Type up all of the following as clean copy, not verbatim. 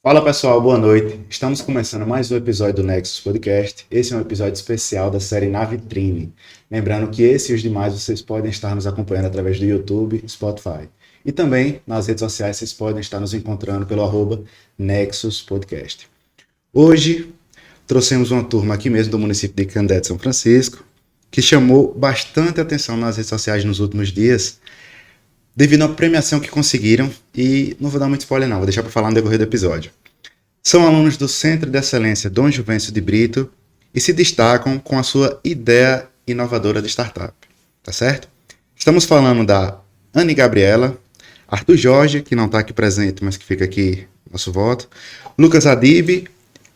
Fala pessoal, boa noite. Estamos começando mais um episódio do Nexus Podcast. Esse é um episódio especial da série Na Vitrine. Lembrando que esse e os demais vocês podem estar nos acompanhando através do YouTube e Spotify. E também nas redes sociais vocês podem estar nos encontrando pelo @Nexus Podcast. Hoje trouxemos uma turma aqui mesmo do município de Candé de São Francisco que chamou bastante atenção nas redes sociais nos últimos dias devido à premiação que conseguiram, e não vou dar muito spoiler não, vou deixar para falar no decorrer do episódio. São alunos do Centro de Excelência Dom Juvencio de Brito e se destacam com a sua ideia inovadora de startup, tá certo? Estamos falando da Anne Gabriela, Arthur Jorge, que não está aqui presente, mas que fica aqui nosso voto, Lucas Adib,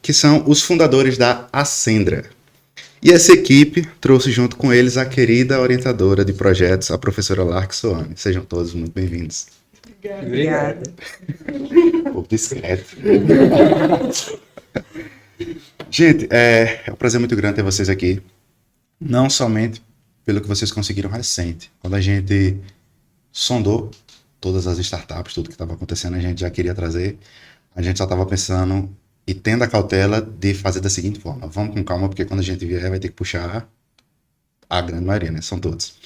que são os fundadores da Ascendra. E essa equipe trouxe junto com eles a querida orientadora de projetos, a professora Lark Soane. Sejam todos muito bem-vindos. Obrigada. Um pouco discreto. Gente, é um prazer muito grande ter vocês aqui. Não somente pelo que vocês conseguiram recente. Quando a gente sondou todas as startups, tudo que estava acontecendo, a gente já queria trazer. A gente só estava pensando e tendo a cautela de fazer da seguinte forma: vamos com calma, porque quando a gente vier vai ter que puxar a grande maioria, né? São todos.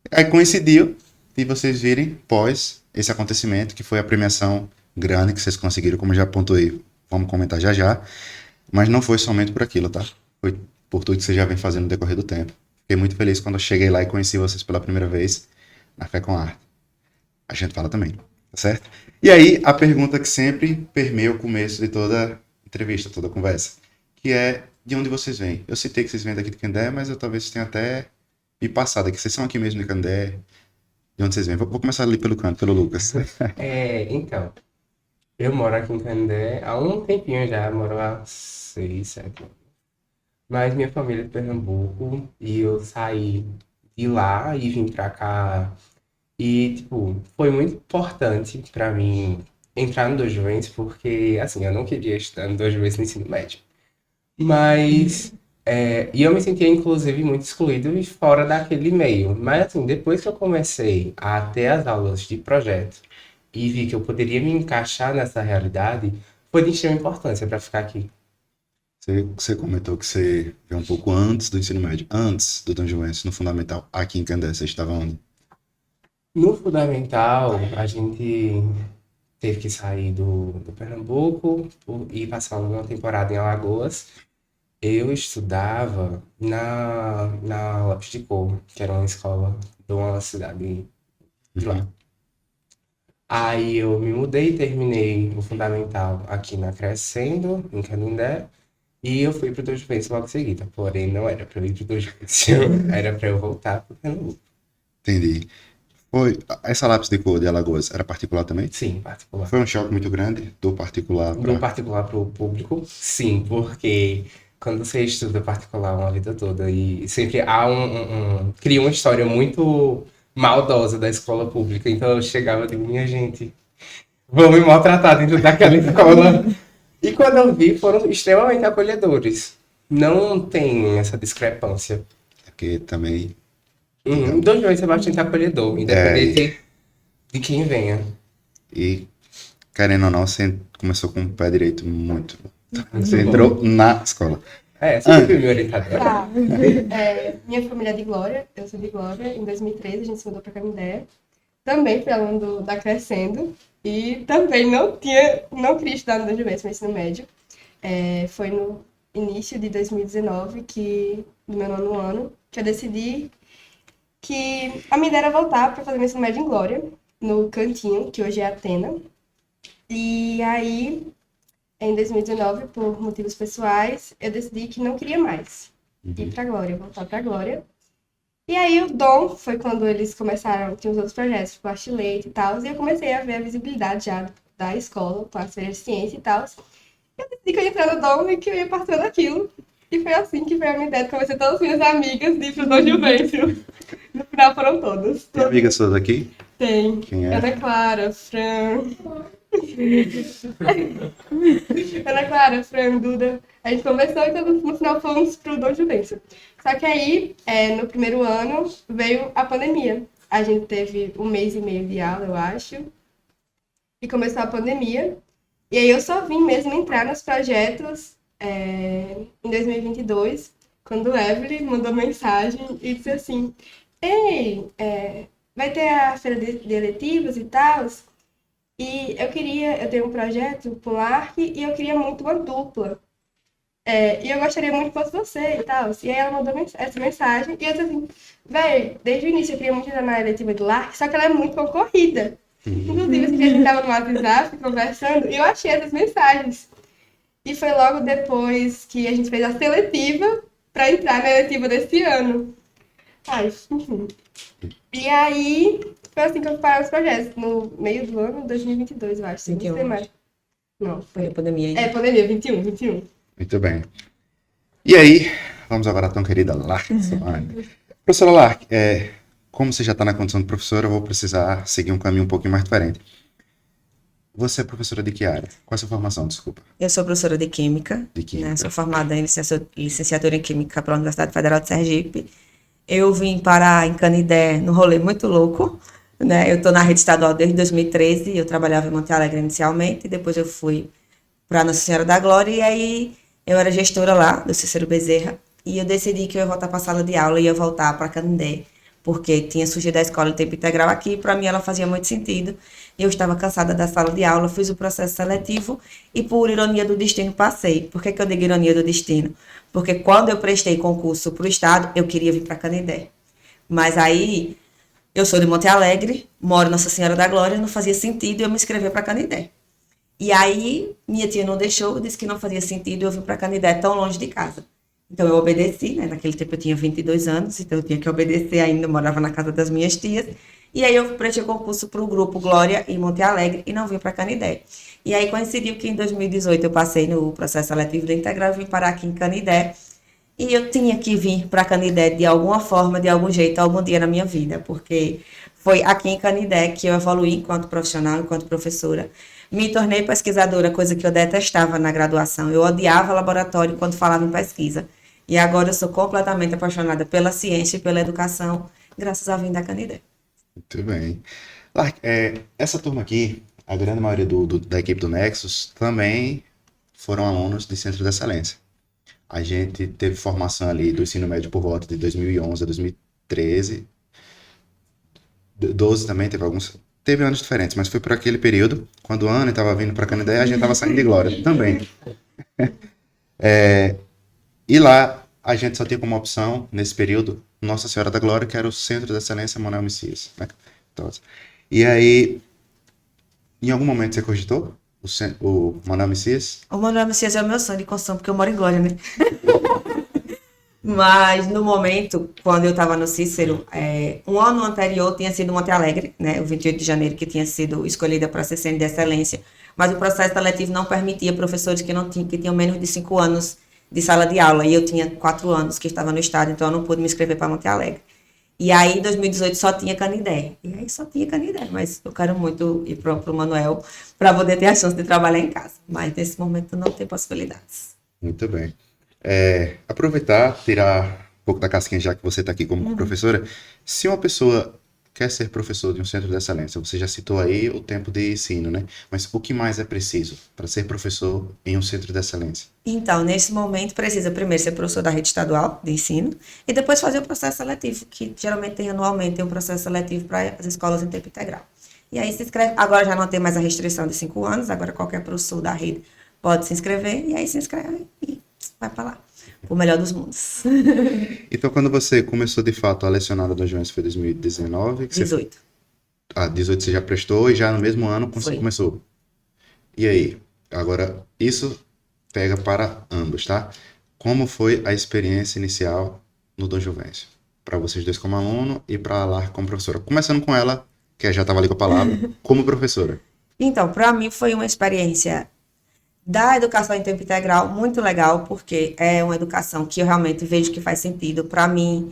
Aí coincidiu de vocês virem pós esse acontecimento, que foi a premiação grande que vocês conseguiram, como eu já pontuei, vamos comentar já já, mas não foi somente por aquilo, tá? Foi por tudo que vocês já vem fazendo no decorrer do tempo. Fiquei muito feliz quando eu cheguei lá e conheci vocês pela primeira vez na Fé com Arte. A gente fala também, tá certo? E aí, a pergunta que sempre permeia o começo de toda entrevista, toda conversa, que é: de onde vocês vêm? Eu citei que vocês vêm daqui de Candé, mas eu talvez tenha até me passado aqui. Vocês são aqui mesmo de Candé? De onde vocês vêm? Vou começar ali pelo canto, pelo Lucas. Então, eu moro aqui em Candé há um tempinho já, moro há 6, 7 anos. Mas minha família é de Pernambuco e eu saí de lá e vim pra cá. E, tipo, foi muito importante pra mim entrar no Dom Juvencio, porque, assim, eu não queria estar no Dom Juvencio no ensino médio. Mas, e eu me sentia, inclusive, muito excluído e fora daquele meio. Mas, assim, depois que eu comecei a ter as aulas de projeto e vi que eu poderia me encaixar nessa realidade, foi de extrema importância para ficar aqui. Você comentou que você veio um pouco antes do ensino médio, antes do Dom Juvencio, no Fundamental, aqui em Candé. Você estava onde? No fundamental, a gente teve que sair do Pernambuco e passar uma temporada em Alagoas. Eu estudava na Lápis de Cor, que era uma escola de uma cidade de lá. Aí eu me mudei, terminei o fundamental aqui na Crescendo, em Canindé, e eu fui pro Dom Juvencio logo em seguida. Porém, não era pra eu ir pro Dom Juvencio, era pra eu voltar pro Pernambuco. Entendi. Foi, essa lápis de cor de Alagoas era particular também? Sim, particular. Foi um choque muito grande do particular Do para... particular pro público, sim, porque quando você estuda particular uma vida toda e sempre há cria uma história muito maldosa da escola pública. Então eu chegava e digo, minha gente, vão me maltratar dentro daquela escola. E quando eu vi, foram extremamente acolhedores. Não tem essa discrepância. Porque também... Dom João é bastante acolhedor, independente de quem venha. E, querendo ou não, você começou com o pé direito muito. Você entrou na escola. Sempre fui minha orientadora. Tá. Minha família é de Glória, eu sou de Glória. Em 2013 a gente se mudou para Canindé. Também fui aluno da Crescendo. E também não queria estudar no Dom Juvencio, no ensino médio. Foi no início de 2019, no meu 9º ano, que eu decidi que a minha ideia era voltar para fazer meu ensino médio em Glória, no Cantinho, que hoje é Atena. E aí, em 2019, por motivos pessoais, eu decidi que não queria mais ir pra Glória, voltar pra Glória. E aí o Dom foi quando eles começaram, tinha os outros projetos, tipo Arte Leite e tal, e eu comecei a ver a visibilidade já da escola, com as feiras de ciência e tal. Eu decidi que eu ia entrar no Dom e que eu ia participar daquilo. E foi assim que veio a minha ideia de convencer todas as minhas amigas de ir pro Dom Juvencio. No final foram todas. Tem amigas suas aqui? Tem. Quem é? Ana Clara, Fran... Ana Clara, Fran, Duda. A gente conversou e no final fomos pro Dom Juvencio. Só que aí, no primeiro ano, veio a pandemia. A gente teve 1 mês e meio de aula, eu acho. E começou a pandemia. E aí eu só vim mesmo entrar nos projetos em 2022, quando o Evelyn mandou mensagem e disse assim, ei, vai ter a feira de eletivos e tal, e eu tenho um projeto com o ARC e eu queria muito uma dupla. E eu gostaria muito que fosse você e tal. E aí ela mandou essa mensagem e eu disse assim, véi, desde o início eu queria muito entrar na eletiva do LARC, só que ela é muito concorrida. Inclusive, esse dia a gente tava no WhatsApp conversando e eu achei essas mensagens. E foi logo depois que a gente fez a seletiva para entrar na eletiva desse ano. Ai, enfim. E aí, foi assim que eu parei os projetos, no meio do ano de 2022, eu acho. 21. Não sei mais. Não, Foi a pandemia aí. pandemia, 21. Muito bem. E aí, vamos agora à tão querida Lark. Professora Lark, como você já está na condição de professora, eu vou precisar seguir um caminho um pouquinho mais diferente. Você é professora de que área? Qual é a sua formação, desculpa? Eu sou professora de Química. De Química. Né? Sou formada em licenciatura em Química pela Universidade Federal de Sergipe. Eu vim parar em Canidé num rolê muito louco. Né? Eu estou na rede estadual desde 2013. Eu trabalhava em Monte Alegre inicialmente. Depois eu fui para Nossa Senhora da Glória. E aí eu era gestora lá do Cícero Bezerra. E eu decidi que eu ia voltar para a sala de aula e ia voltar para Canidé. Porque tinha surgido a escola de tempo integral aqui, e para mim ela fazia muito sentido. Eu estava cansada da sala de aula, fiz o processo seletivo e, por ironia do destino, passei. Por que eu digo ironia do destino? Porque quando eu prestei concurso para o Estado, eu queria vir para Canidé. Mas aí, eu sou de Monte Alegre, moro em Nossa Senhora da Glória, não fazia sentido eu me inscrever para Canidé. E aí, minha tia não deixou, disse que não fazia sentido eu vir para Canidé tão longe de casa. Então eu obedeci, né? Naquele tempo eu tinha 22 anos, então eu tinha que obedecer ainda, eu morava na casa das minhas tias. E aí eu prestei concurso para o grupo Glória em Monte Alegre e não vim para Canidé. E aí coincidiu que em 2018 eu passei no processo seletivo da Integral e vim parar aqui em Canidé. E eu tinha que vir para Canidé de alguma forma, de algum jeito, algum dia na minha vida, porque foi aqui em Canidé que eu evoluí enquanto profissional, enquanto professora. Me tornei pesquisadora, coisa que eu detestava na graduação. Eu odiava laboratório quando falava em pesquisa. E agora eu sou completamente apaixonada pela ciência e pela educação, graças à vinda da Canidé. Muito bem. Lark, essa turma aqui, a grande maioria da equipe do Nexus, também foram alunos de Centro de Excelência. A gente teve formação ali do ensino médio por volta de 2011 a 2013. 12 também teve alguns. Teve anos diferentes, mas foi por aquele período, quando o Ana estava vindo para Canidé, a gente estava saindo de Glória também. E lá, a gente só tinha como opção, nesse período, Nossa Senhora da Glória, que era o Centro de Excelência Manuel Messias. Né? Então, e aí, em algum momento você cogitou o Manuel Messias? O Manuel Messias é o meu sonho de construção, porque eu moro em Glória, né? Mas no momento, quando eu estava no Cícero, um ano anterior tinha sido Monte Alegre, né, o 28 de janeiro, que tinha sido escolhida para ser centro de excelência, mas o processo seletivo não permitia professores que tinham menos de 5 anos de sala de aula, e eu tinha 4 anos que estava no estado, então eu não pude me inscrever para Monte Alegre. E aí, em 2018, só tinha Canidé. E aí só tinha Canidé, mas eu quero muito ir para o Manuel para poder ter a chance de trabalhar em casa. Mas nesse momento não tem possibilidades. Muito bem. Aproveitar, tirar um pouco da casquinha, já que você está aqui como professora. Se uma pessoa quer ser professor de um centro de excelência, você já citou aí o tempo de ensino, né? Mas o que mais é preciso para ser professor em um centro de excelência? Então, nesse momento, precisa primeiro ser professor da rede estadual de ensino e depois fazer o processo seletivo, que geralmente tem anualmente um processo seletivo para as escolas em tempo integral. E aí se inscreve, agora já não tem mais a restrição de 5 anos, agora qualquer professor da rede pode se inscrever, e aí se inscreve e vai para lá, o melhor dos mundos. Então, quando você começou de fato a lecionar da Dom João, foi 2019? 18. 18 você já prestou e já no mesmo ano você Foi. começou. E aí? Agora, isso pega para ambos, tá? Como foi a experiência inicial no Dom Juvencio? Para vocês dois como aluno e para a Lar como professora. Começando com ela, que já estava ali com a palavra, como professora. Então, para mim foi uma experiência da educação em tempo integral muito legal, porque é uma educação que eu realmente vejo que faz sentido. Para mim,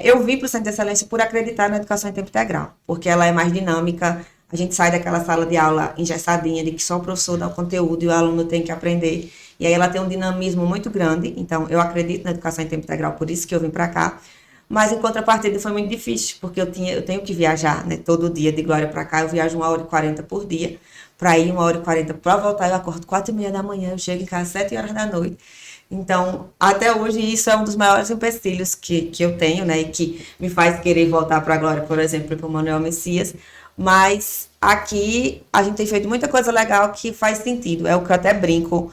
eu vim para o Centro de Excelência por acreditar na educação em tempo integral, porque ela é mais dinâmica, a gente sai daquela sala de aula engessadinha, de que só o professor dá o conteúdo e o aluno tem que aprender, e aí ela tem um dinamismo muito grande. Então, eu acredito na educação em tempo integral, por isso que eu vim para cá. Mas em contrapartida foi muito difícil, porque eu tenho que viajar, né? Todo dia de Glória para cá, eu viajo 1h40 por dia. Para ir 1h40 para voltar, eu acordo 4h30 da manhã, eu chego em casa 7 horas da noite. Então, até hoje, isso é um dos maiores empecilhos que eu tenho, né? E que me faz querer voltar para a Glória, por exemplo, para o Manuel Messias. Mas aqui a gente tem feito muita coisa legal que faz sentido. É o que eu até brinco,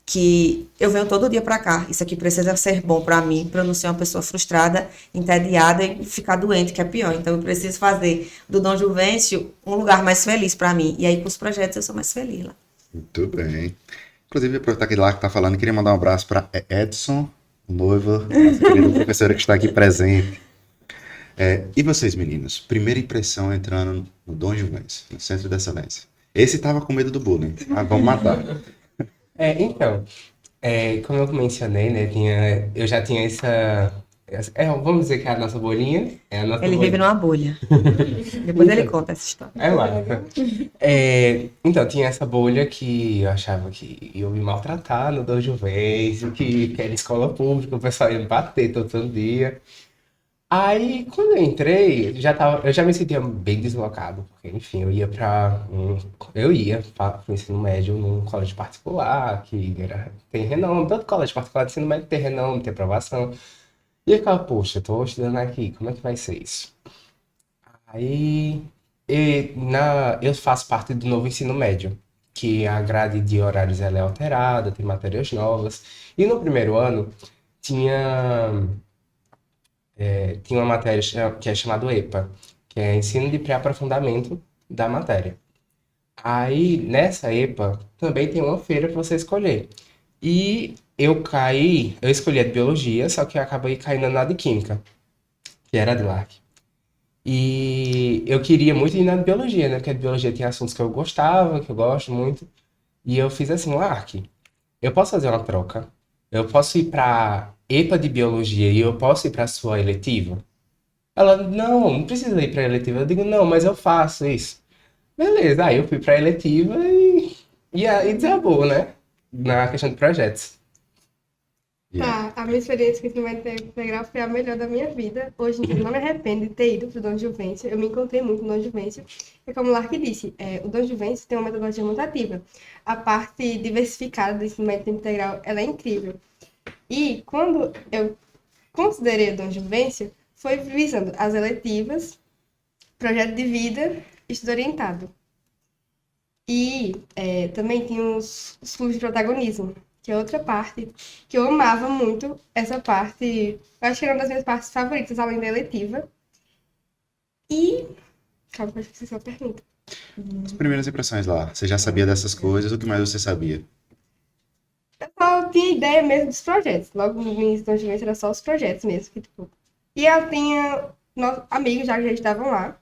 que eu venho todo dia para cá. Isso aqui precisa ser bom para mim, para eu não ser uma pessoa frustrada, entediada e ficar doente, que é pior. Então, eu preciso fazer do Dom Juvencio um lugar mais feliz para mim. E aí, com os projetos, eu sou mais feliz lá. Muito bem. Inclusive, aproveitar que lá que tá falando, queria mandar um abraço para Edson, o noivo, nossa querida professora que está aqui presente. E vocês, meninos? Primeira impressão entrando no Dom Juvencio, no Centro de Excelência. Esse tava com medo do bullying. Ah, vamos matar. Então, como eu mencionei, né, eu já tinha vamos dizer que é a nossa bolinha. É a nossa Ele bolinha. vive numa bolha. Depois ele conta essa história. É lá. Então, tinha essa bolha que eu achava que ia me maltratar no Dom Juvencio, que era escola pública, o pessoal ia me bater todo dia. Aí, quando eu entrei, eu já me sentia bem deslocado, porque, enfim, eu ia para o ensino médio num colégio particular, tem renome, todo colégio particular de ensino médio tem renome, tem aprovação. E eu ficava, poxa, eu tô estudando aqui, como é que vai ser isso? Aí, eu faço parte do novo ensino médio, que a grade de horários ela é alterada, tem matérias novas. E no primeiro ano, tinha uma matéria que é chamada EPA, que é Ensino de Pré-Aprofundamento da Matéria. Aí, nessa EPA, também tem uma feira para você escolher. E eu escolhi a de Biologia, só que eu acabei caindo na de Química, que era a de LAC. E eu queria muito ir na de Biologia, né? Porque a de Biologia tem assuntos que eu gostava, que eu gosto muito. E eu fiz assim, LAC, eu posso fazer uma troca? Eu posso ir para EPA de Biologia e eu posso ir para a sua eletiva? Ela, não precisa ir para a eletiva. Eu digo, não, mas eu faço isso. Beleza, aí eu fui para a eletiva e desabou, né? Na questão de projetos. Tá, a minha experiência com o ensino médio integral foi a melhor da minha vida. Hoje em dia, eu não me arrependo de ter ido pro Dom Juvencio. Eu me encontrei muito no Dom Juvencio. E como o Lark disse, o Dom Juvencio tem uma metodologia muito ativa. A parte diversificada do ensino médio integral, ela é incrível. E quando eu considerei o Dom Juvencio, foi visando as eletivas, projeto de vida, estudo orientado. E também tem os clubes de protagonismo, que é outra parte que eu amava muito. Essa parte, eu acho que era uma das minhas partes favoritas, além da eletiva. E... Calma, que eu esqueci a pergunta. As primeiras impressões lá. Você já sabia dessas coisas? O que mais você sabia? Eu só tinha ideia mesmo dos projetos. Logo no início do Juvencio era só os projetos mesmo. E eu tinha amigos já que já estavam lá,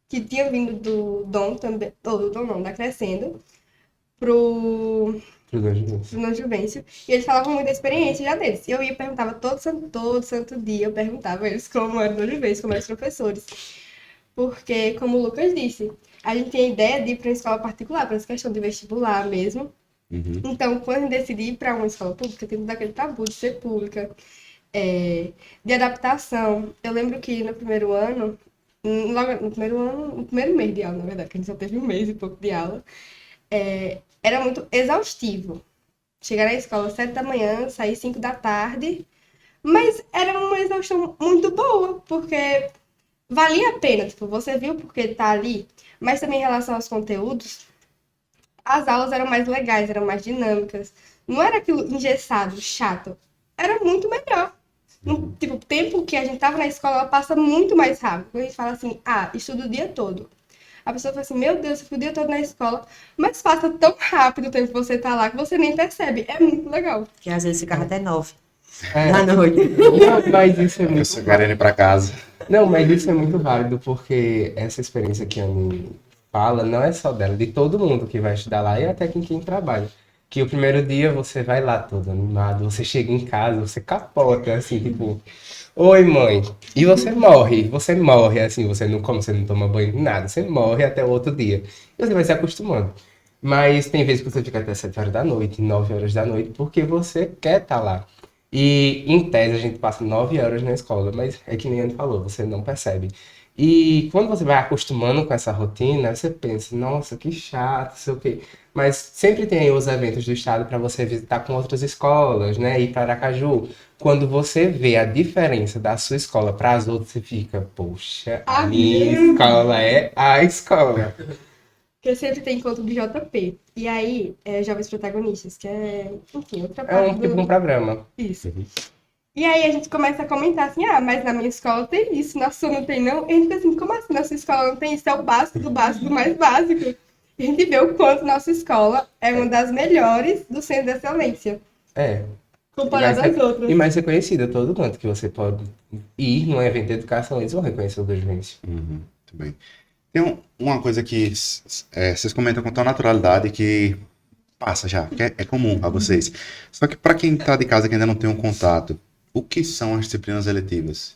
que tinham vindo do Dom também, ou do Dom não, da Crescendo, pro Dom Juvencio. E eles falavam muito da experiência já deles. E eu ia e perguntava todo santo dia, eu perguntava a eles como era o Dom Juvencio, como eram os professores. Porque, como o Lucas disse, a gente tinha a ideia de ir para uma escola particular, para essa questão de vestibular mesmo. Uhum. Então, quando eu decidi ir para uma escola pública, tem todo aquele tabu de ser pública, de adaptação. Eu lembro que no primeiro ano, logo no primeiro mês de aula, na verdade, que a gente só teve um mês e pouco de aula, era muito exaustivo. Chegar na escola às 7 da manhã, sair 5 da tarde, mas era uma exaustão muito boa, porque valia a pena, tipo, você viu porque tá ali, mas também em relação aos conteúdos, as aulas eram mais legais, eram mais dinâmicas. Não era aquilo engessado, chato. Era muito melhor. Tipo, o tempo que a gente tava na escola, ela passa muito mais rápido. Quando a gente fala assim, estudo o dia todo. A pessoa fala assim, meu Deus, eu fui o dia todo na escola, mas passa tão rápido o tempo que você tá lá que você nem percebe. É muito legal. Que às vezes ficava até 9 É, da noite. não, mas isso é Eu muito só querendo ir pra casa. Não, mas isso é muito válido, porque essa experiência que a Anne fala não é só dela, de todo mundo que vai estudar lá e até quem trabalha. Que o primeiro dia você vai lá todo animado, você chega em casa, você capota, assim, tipo, oi mãe, e você morre, assim, você não come, você não toma banho, nada, você morre até o outro dia. E você vai se acostumando. Mas tem vezes que você fica até 7 horas da noite, 9 horas da noite, porque você quer estar lá. E, em tese, a gente passa 9 horas na escola, mas é que nem a Anne falou, você não percebe. E quando você vai acostumando com essa rotina, você pensa, nossa, que chato, sei o quê. Mas sempre tem aí os eventos do estado para você visitar com outras escolas, né? Ir para Aracaju. Quando você vê a diferença da sua escola para as outras, você fica, poxa, a minha escola é a escola. Porque sempre tem encontro do JP. E aí, Jovens Protagonistas, que é, enfim, outra É parte tipo um programa. Isso. E aí a gente começa a comentar assim, mas na minha escola tem isso, na sua não tem não. E a gente fica assim, como assim na sua escola não tem isso? É o básico do básico do mais básico. E a gente vê o quanto nossa escola é uma das melhores do centro de excelência, É. comparada às outras. E mais reconhecida, todo canto que você pode ir num evento de educação, eles vão reconhecer o Dom Juvencio. Muito bem. Tem uma coisa que vocês comentam com tão naturalidade que passa já, que é comum a vocês. Só que para quem está de casa que ainda não tem um contato, o que são as disciplinas eletivas?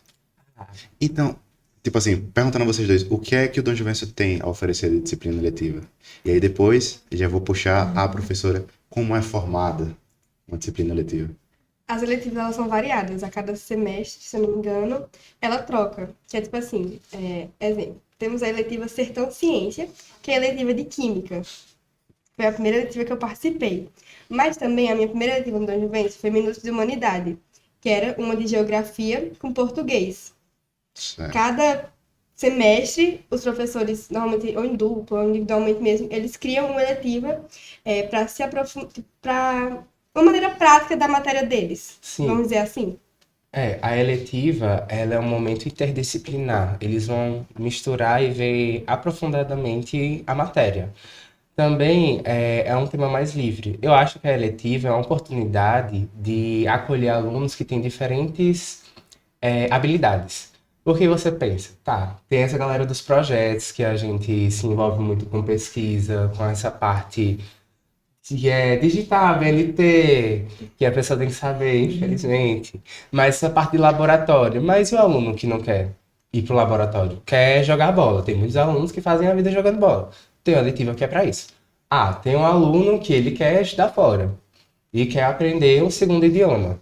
Então, tipo assim, perguntando a vocês dois, o que é que o Dom Juvencio tem a oferecer de disciplina eletiva? E aí depois, já vou puxar a professora, como é formada uma disciplina eletiva? As eletivas, elas são variadas. A cada semestre, se eu não me engano, ela troca. Que é tipo assim, exemplo. Temos a eletiva Sertão Ciência, que é a eletiva de Química. Foi a primeira eletiva que eu participei. Mas também a minha primeira eletiva no Dom Juvencio foi Minutos de Humanidade, que era uma de Geografia com Português. Certo. Cada semestre, os professores, normalmente, ou em dupla, ou individualmente mesmo, eles criam uma eletiva para se aprofundar, para uma maneira prática da matéria deles. Sim. Vamos dizer assim. A eletiva, ela é um momento interdisciplinar. Eles vão misturar e ver aprofundadamente a matéria. Também é um tema mais livre. Eu acho que a eletiva é uma oportunidade de acolher alunos que têm diferentes habilidades. Porque você pensa, tá, tem essa galera dos projetos que a gente se envolve muito com pesquisa, com essa parte que é digitar, VLT, que a pessoa tem que saber, infelizmente. Mas essa parte de laboratório, mas e o aluno que não quer ir para o laboratório? Quer jogar bola. Tem muitos alunos que fazem a vida jogando bola. Tem uma eletiva que é para isso. Tem um aluno que ele quer estudar fora e quer aprender um segundo idioma.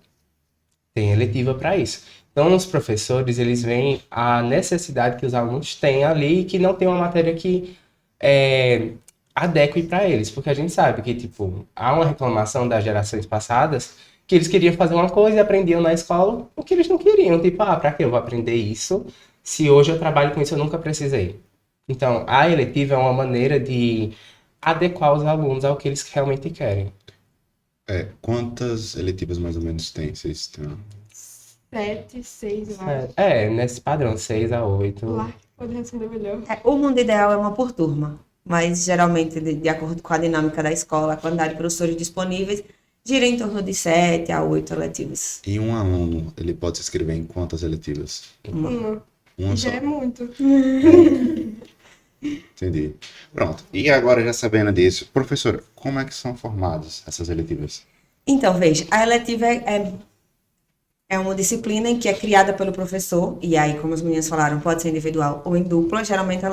Tem eletiva para isso. Então, os professores, eles veem a necessidade que os alunos têm ali e que não tem uma matéria que adeque para eles, porque a gente sabe que, tipo, há uma reclamação das gerações passadas que eles queriam fazer uma coisa e aprendiam na escola o que eles não queriam. Tipo, para que eu vou aprender isso se hoje eu trabalho com isso, eu nunca precisei. Então, a eletiva é uma maneira de adequar os alunos ao que eles realmente querem. Quantas eletivas mais ou menos tem? Vocês têm 7, 6, eu acho. Nesse padrão, 6 a 8. Lá, pode responder melhor. O mundo ideal é uma por turma, mas geralmente, de acordo com a dinâmica da escola, a quantidade de professores disponíveis gira em torno de 7 a 8 eletivas. E um aluno, ele pode se inscrever em quantas eletivas? Uma só? já é muito. Entendi. Pronto. E agora, já sabendo disso, professora, como é que são formadas essas eletivas? Então, veja, a eletiva é uma disciplina em que é criada pelo professor, e aí, como os meninos falaram, pode ser individual ou em dupla. Geralmente,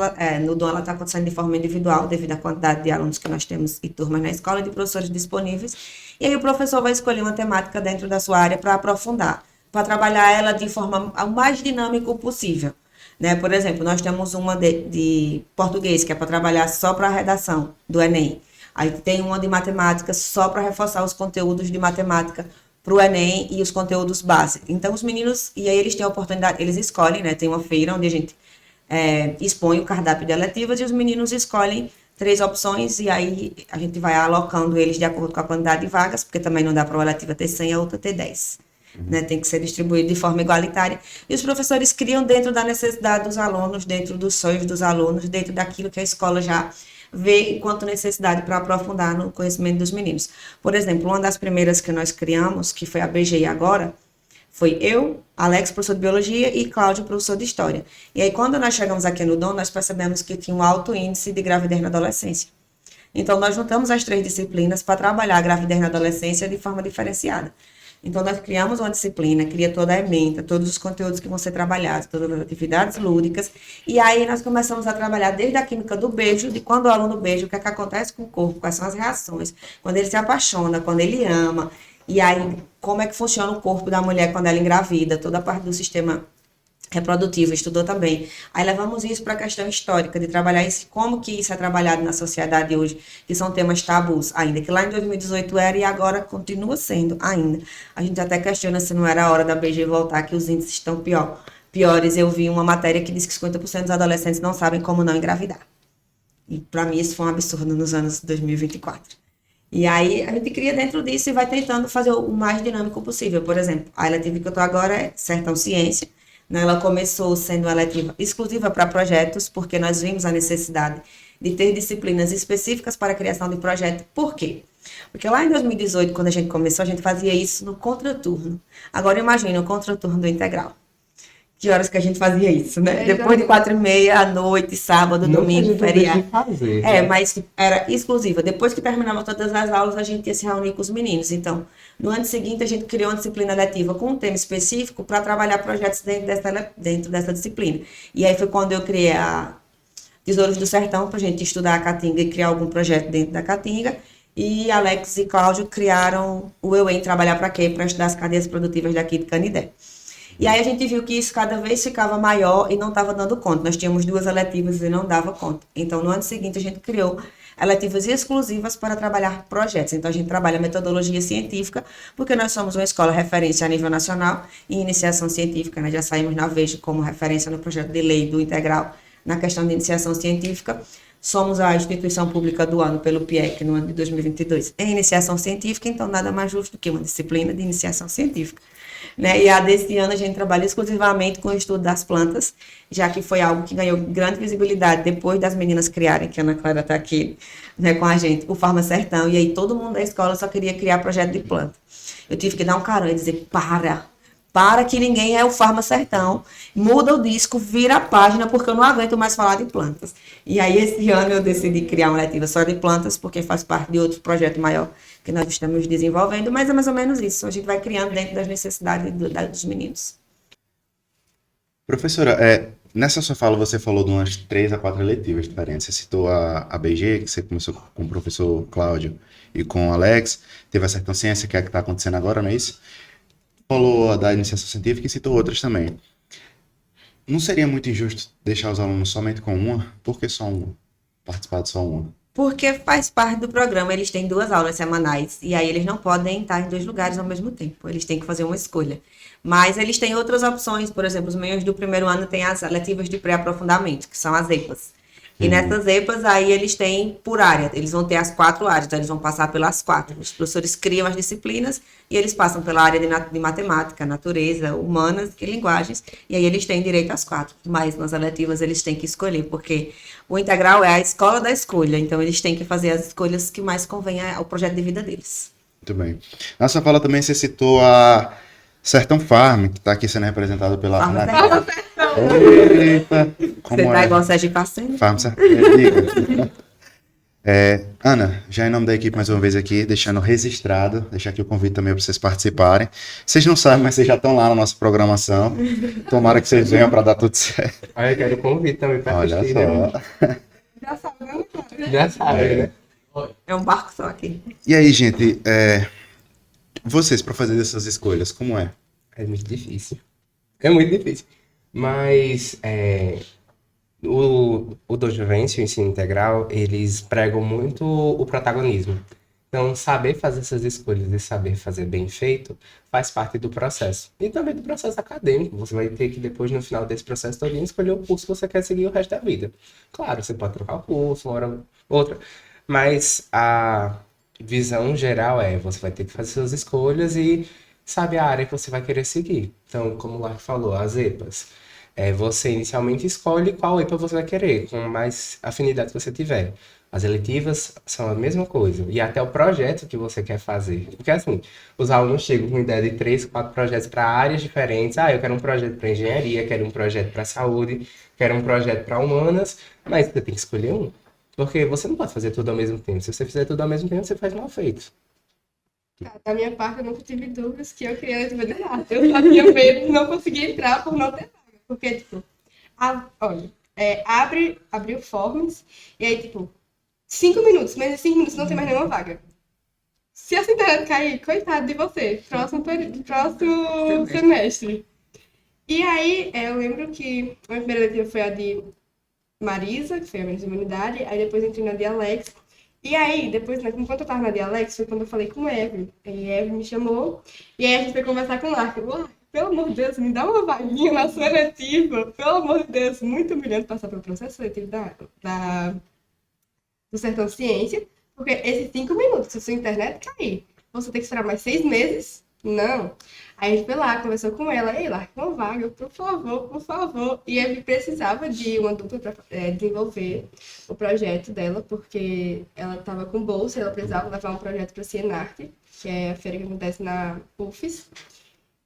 no DOM, ela está acontecendo de forma individual, devido à quantidade de alunos que nós temos e turmas na escola e de professores disponíveis. E aí, o professor vai escolher uma temática dentro da sua área para aprofundar, para trabalhar ela de forma o mais dinâmica possível. Né? Por exemplo, nós temos uma de português, que é para trabalhar só para a redação do Enem. Aí tem uma de matemática só para reforçar os conteúdos de matemática para o Enem e os conteúdos básicos. Então, os meninos, e aí eles têm a oportunidade, eles escolhem, né? Tem uma feira onde a gente expõe o cardápio de eletivas e os meninos escolhem 3 opções e aí a gente vai alocando eles de acordo com a quantidade de vagas, porque também não dá para uma eletiva ter 100 e a outra ter 10. Né? Tem que ser distribuído de forma igualitária. E os professores criam dentro da necessidade dos alunos, dentro dos sonhos dos alunos, dentro daquilo que a escola já vê enquanto necessidade para aprofundar no conhecimento dos meninos. Por exemplo, uma das primeiras que nós criamos, que foi a BGI agora, foi eu, Alex, professor de Biologia, e Cláudio, professor de História. E aí, quando nós chegamos aqui no DOM, nós percebemos que tinha um alto índice de gravidez na adolescência. Então, nós juntamos as 3 disciplinas para trabalhar a gravidez na adolescência de forma diferenciada. Então, nós criamos uma disciplina, cria toda a ementa, todos os conteúdos que vão ser trabalhados, todas as atividades lúdicas, e aí nós começamos a trabalhar desde a química do beijo, de quando o aluno beija, o que é que acontece com o corpo, quais são as reações, quando ele se apaixona, quando ele ama. E aí, como é que funciona o corpo da mulher quando ela engravida, toda a parte do sistema reprodutivo, estudou também. Aí levamos isso para a questão histórica, de trabalhar isso, como que isso é trabalhado na sociedade hoje, que são temas tabus ainda, que lá em 2018 era e agora continua sendo ainda. A gente até questiona se não era a hora da BG voltar, que os índices estão piores. Eu vi uma matéria que diz que 50% dos adolescentes não sabem como não engravidar. E para mim isso foi um absurdo nos anos 2024. E aí a gente cria dentro disso e vai tentando fazer o mais dinâmico possível. Por exemplo, a eletiva que eu estou agora é Sertão Ciência, né? Ela começou sendo uma eletiva exclusiva para projetos, porque nós vimos a necessidade de ter disciplinas específicas para a criação de projeto. Por quê? Porque lá em 2018, quando a gente começou, a gente fazia isso no contraturno. Agora imagine o contraturno do integral. Que horas que a gente fazia isso, né? Depois de 4h30, à noite, sábado, domingo, feriado. Mas era exclusiva. Depois que terminava todas as aulas, a gente ia se reunir com os meninos. Então, no ano seguinte, a gente criou uma disciplina letiva com um tema específico para trabalhar projetos dentro dessa disciplina. E aí foi quando eu criei a Tesouros do Sertão, para a gente estudar a Caatinga e criar algum projeto dentro da Caatinga. E Alex e Cláudio criaram o EUEM Trabalhar para Quê? Para estudar as cadeias produtivas daqui de Canidé. E aí a gente viu que isso cada vez ficava maior e não estava dando conta. Nós tínhamos 2 eletivas e não dava conta. Então, no ano seguinte, a gente criou eletivas exclusivas para trabalhar projetos. Então, a gente trabalha metodologia científica, porque nós somos uma escola referência a nível nacional em iniciação científica. Nós já saímos na Veja como referência no projeto de lei do integral na questão de iniciação científica. Somos a instituição pública do ano pelo PIEC no ano de 2022 em iniciação científica, então nada mais justo do que uma disciplina de iniciação científica. Né? E a desse ano a gente trabalha exclusivamente com o estudo das plantas, já que foi algo que ganhou grande visibilidade depois das meninas criarem, que a Ana Clara está aqui, né, com a gente, o Farma Sertão, e aí todo mundo da escola só queria criar projeto de planta. Eu tive que dar um carão e dizer, para que ninguém é o Farma Sertão, muda o disco, vira a página, porque eu não aguento mais falar de plantas. E aí esse ano eu decidi criar uma letiva só de plantas, porque faz parte de outro projeto maior que nós estamos desenvolvendo, mas é mais ou menos isso, a gente vai criando dentro das necessidades dos meninos. Professora, nessa sua fala você falou de umas 3 a 4 eletivas diferentes. Você citou a BG, que você começou com o professor Cláudio e com o Alex, teve a Sertão Ciência, que é a que está acontecendo agora, não é isso? Falou da iniciação científica e citou outras também. Não seria muito injusto deixar os alunos somente com uma? Por que só uma? Participar de só uma? Porque faz parte do programa, eles têm 2 aulas semanais, e aí eles não podem estar em 2 lugares ao mesmo tempo, eles têm que fazer uma escolha. Mas eles têm outras opções, por exemplo, os meninos do primeiro ano têm as letivas de pré-aprofundamento, que são as EPAs. E nessas EPAs, aí eles têm por área, eles vão ter as 4 áreas, então eles vão passar pelas 4. Os professores criam as disciplinas e eles passam pela área de matemática, natureza, humanas e linguagens, e aí eles têm direito às 4. Mas nas eletivas eles têm que escolher, porque o integral é a escola da escolha, então eles têm que fazer as escolhas que mais convêm ao projeto de vida deles. Muito bem. Na sua fala também você citou a Sertão Farm, que está aqui sendo representada pela Ana. Eita, como você tá igual o Sérgio Passando? Farm Sertão. Ana, já em nome da equipe mais uma vez aqui, deixando registrado, deixar aqui o convite também para vocês participarem. Vocês não sabem, mas vocês já estão lá na nossa programação. Tomara que vocês venham para dar tudo certo. Aí eu quero o convite também para assistir. Olha só. Já sabe, né? Já sabe, né? É um barco só aqui. E aí, gente, vocês, para fazer essas escolhas, como é? É muito difícil. É muito difícil. Mas o Dojo Vence, o ensino integral, eles pregam muito o protagonismo. Então, saber fazer essas escolhas e saber fazer bem feito faz parte do processo. E também do processo acadêmico. Você vai ter que, depois, no final desse processo todo, escolher o curso que você quer seguir o resto da vida. Claro, você pode trocar o curso, uma hora, outra. Mas a visão geral você vai ter que fazer suas escolhas e sabe a área que você vai querer seguir. Então, como o Lark falou, as EPAs. Você inicialmente escolhe qual EPA você vai querer, com mais afinidade que você tiver. As eletivas são a mesma coisa. E até o projeto que você quer fazer. Porque assim, os alunos chegam com ideia de 3, 4 projetos para áreas diferentes. Eu quero um projeto para engenharia, quero um projeto para saúde, quero um projeto para humanas. Mas você tem que escolher um. Porque você não pode fazer tudo ao mesmo tempo. Se você fizer tudo ao mesmo tempo, você faz mal feito. Da minha parte, eu nunca tive dúvidas que eu queria letiva de arte. Eu só tinha medo de não conseguir entrar por não ter vaga. Porque, tipo, abre o Forms, e aí, tipo, 5 minutos, mas em 5 minutos não tem mais nenhuma vaga. se essa internet cair, coitado de você, próximo semestre. E aí, eu lembro que a minha primeira letiva foi a de Marisa, que foi a minha de humanidade, aí depois entrei na de Alex. E aí, depois, enquanto eu tava na de Alex, foi quando eu falei com o Evelyn. Aí a Evelyn me chamou, e aí a gente foi conversar com o Lark. Pelo amor de Deus, me dá uma vaguinha na sua letiva. Pelo amor de Deus, muito humilhante passar pelo processo seletivo do Sertão Ciência, porque esses 5 minutos, se a sua internet cair, você tem que esperar mais 6 meses? Não. Aí a gente foi lá, conversou com ela, ei, Lark, uma vaga, por favor, por favor. E ele precisava de uma dupla para desenvolver o projeto dela, porque ela estava com bolsa, ela precisava levar um projeto para a Cienarte, que é a feira que acontece na UFES.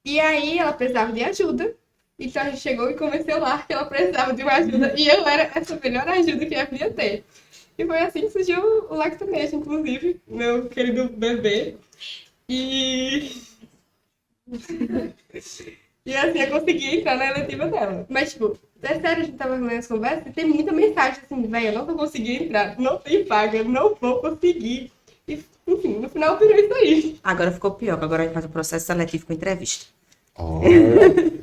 E aí ela precisava de ajuda, então a gente chegou e convenceu lá que ela precisava de uma ajuda, e eu era essa melhor ajuda que ela podia ter. E foi assim que surgiu o Lactonation, inclusive, meu querido bebê. E assim eu consegui entrar na eletiva dela. Mas, tipo, é sério, a gente tava lendo as conversas e tem muita mensagem assim, velho, eu não vou conseguir entrar, não tem vaga, não vou conseguir. E, enfim, no final virou isso aí. Agora ficou pior, que agora a gente faz o processo seletivo com entrevista. Oh.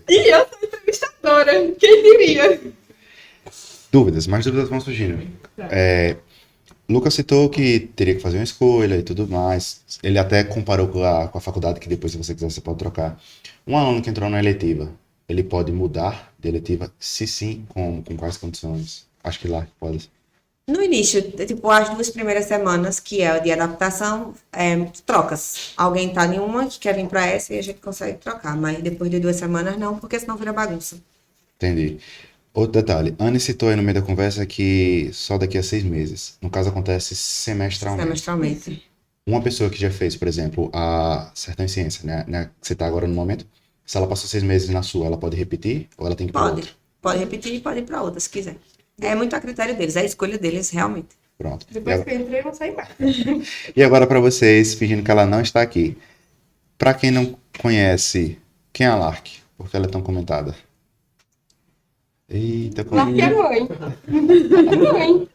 E eu sou entrevistadora, quem diria? Mais dúvidas vão surgindo. Tá. Lucas citou que teria que fazer uma escolha e tudo mais. Ele até comparou com a faculdade, que depois, se você quiser, você pode trocar. Um aluno que entrou na eletiva, ele pode mudar de eletiva? Se sim, com quais condições? Acho que lá pode. No início, tipo, as 2 primeiras semanas, que é o de adaptação, trocas. Alguém tá em uma que quer vir para essa e a gente consegue trocar. Mas depois de 2 semanas, não, porque senão vira bagunça. Entendi. Outro detalhe, Anne citou aí no meio da conversa que só daqui a 6 meses. No caso, acontece semestralmente. Semestralmente. Uma pessoa que já fez, por exemplo, a Sertão em Ciência, né, que você está agora no momento, se ela passou 6 meses na sua, ela pode repetir ou ela tem que ir para outra? Pode repetir e pode ir para outra, se quiser. É muito a critério deles, é a escolha deles, realmente. Pronto. Depois que eu entrei, eu não saí mais. E agora para vocês, fingindo que ela não está aqui. Para quem não conhece, quem é a Lark? Por que ela é tão comentada? Eita, como... Lark é mãe. É mãe.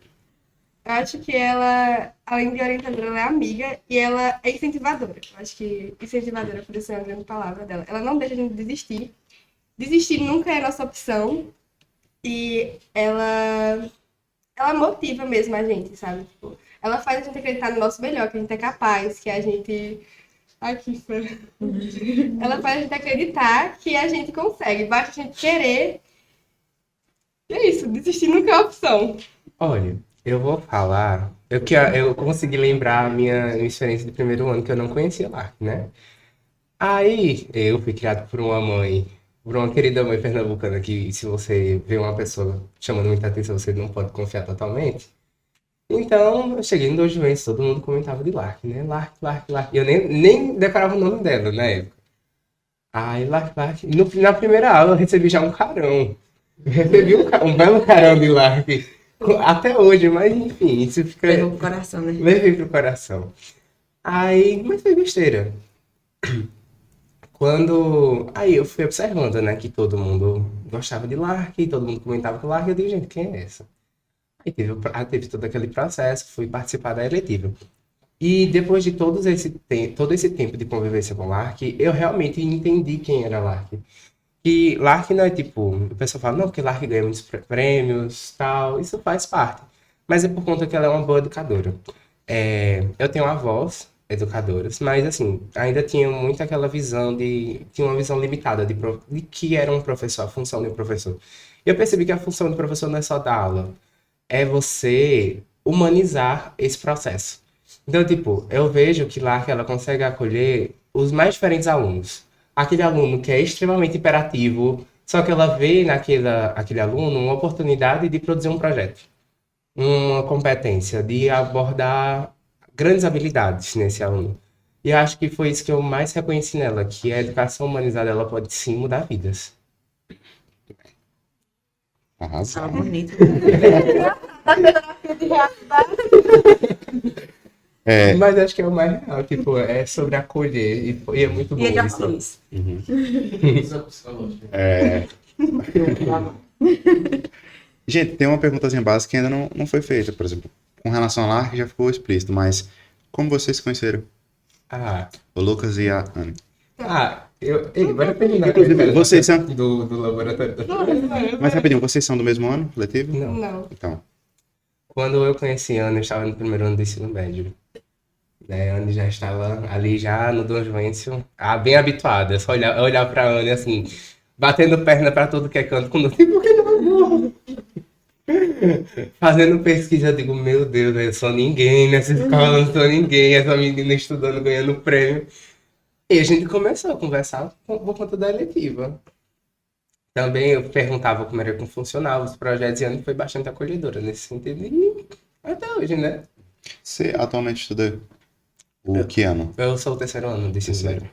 Eu acho que ela, além de orientadora, ela é amiga e ela é incentivadora. Eu acho que incentivadora poderia ser uma grande palavra dela. Ela não deixa a gente desistir. Desistir nunca é a nossa opção. E ela motiva mesmo a gente, sabe? Tipo, ela faz a gente acreditar no nosso melhor, que a gente é capaz, que a gente... Aqui, ela faz a gente acreditar que a gente consegue. Basta a gente querer. E é isso, desistir nunca é a opção. Olha, eu vou falar. Eu consegui lembrar a minha experiência de primeiro ano, que eu não conhecia lá, né? Aí eu fui criado por uma querida mãe pernambucana, que se você vê uma pessoa chamando muita atenção, você não pode confiar totalmente. Então, eu cheguei no Dojo Juventus, todo mundo comentava de Lark, né? Lark. E eu nem decorava o nome dela na época. Aí, Lark. Na primeira aula, eu recebi já um carão. Recebi um belo carão de Lark. Até hoje, mas enfim, isso fica... Levou pro coração, né? Levei pro coração. Aí, mas foi besteira. Aí eu fui observando, né, que todo mundo gostava de Lark, todo mundo comentava com Lark, eu digo, gente, quem é essa? Aí teve todo aquele processo, fui participar da eletiva. E depois de todo esse tempo de convivência com Lark, eu realmente entendi quem era Lark. E Lark não é tipo, o pessoal fala, não, porque Lark ganha muitos prêmios, tal, isso faz parte. Mas é por conta que ela é uma boa educadora. Eu tenho avós educadoras, mas assim, ainda tinha muito aquela visão tinha uma visão limitada de que era um professor, a função de um professor. E eu percebi que a função do professor não é só dar aula, é você humanizar esse processo. Então, tipo, eu vejo que Lark ela consegue acolher os mais diferentes alunos. Aquele aluno que é extremamente hiperativo, só que ela vê naquele aluno uma oportunidade de produzir um projeto, uma competência, de abordar grandes habilidades nesse aluno. E eu acho que foi isso que eu mais reconheci nela, que a educação humanizada ela pode sim mudar vidas. Arrasou. Fala bonito. Mas acho que é o mais real, tipo, é sobre acolher, e é muito bom E ele já isso. falou isso. Gente, tem uma perguntazinha básica que ainda não foi feita, por exemplo. Com relação a Lark já ficou explícito, mas como vocês se conheceram? Ah, O Lucas e a Anne. bora terminar Inclusive, vocês são... do laboratório. Mas rapidinho, vocês são do mesmo ano, letivo? Não. Não. Então, Quando eu conheci a Ana, eu estava no primeiro ano do ensino médio. Né? A Ana já estava ali já no Dom Joêncio, bem habituada. Eu só olhar pra Ana assim, batendo perna pra todo que é canto, com tipo, por que não vou? Fazendo pesquisa, eu digo, meu Deus, eu sou ninguém nessa escola, eu não sou ninguém, essa menina estudando, ganhando prêmio. E a gente começou a conversar por conta da eletiva. Também eu perguntava como era que funcionava os projetos e a Ana foi bastante acolhedora nesse sentido. E até hoje, né? você atualmente estuda o que ano? Eu sou o terceiro ano de ensino Terceiro. médio.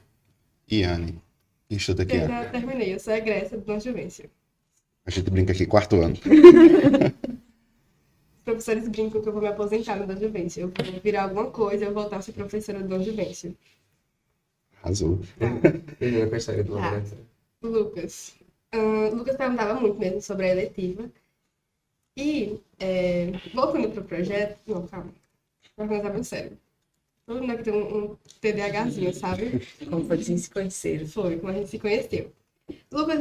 E Anne? E estuda que Eu ano? já terminei, eu sou egressa do Dom Juvencio. A gente brinca aqui, quarto ano. Os professores brincam que eu vou me aposentar no Dom Juvencio. Eu vou virar alguma coisa e eu voltar a ser professora do Dom Juvencio. Arrasou. Termina com a história do Tá. laboratório. Lucas. O Lucas perguntava muito mesmo sobre a eletiva. E, voltando pro projeto... Não, calma. Vai começar muito sério. Todo mundo aqui tem um TDAHzinho, sabe? Como foi que vocês se conheceram? Foi, como a gente se conheceu. O Lucas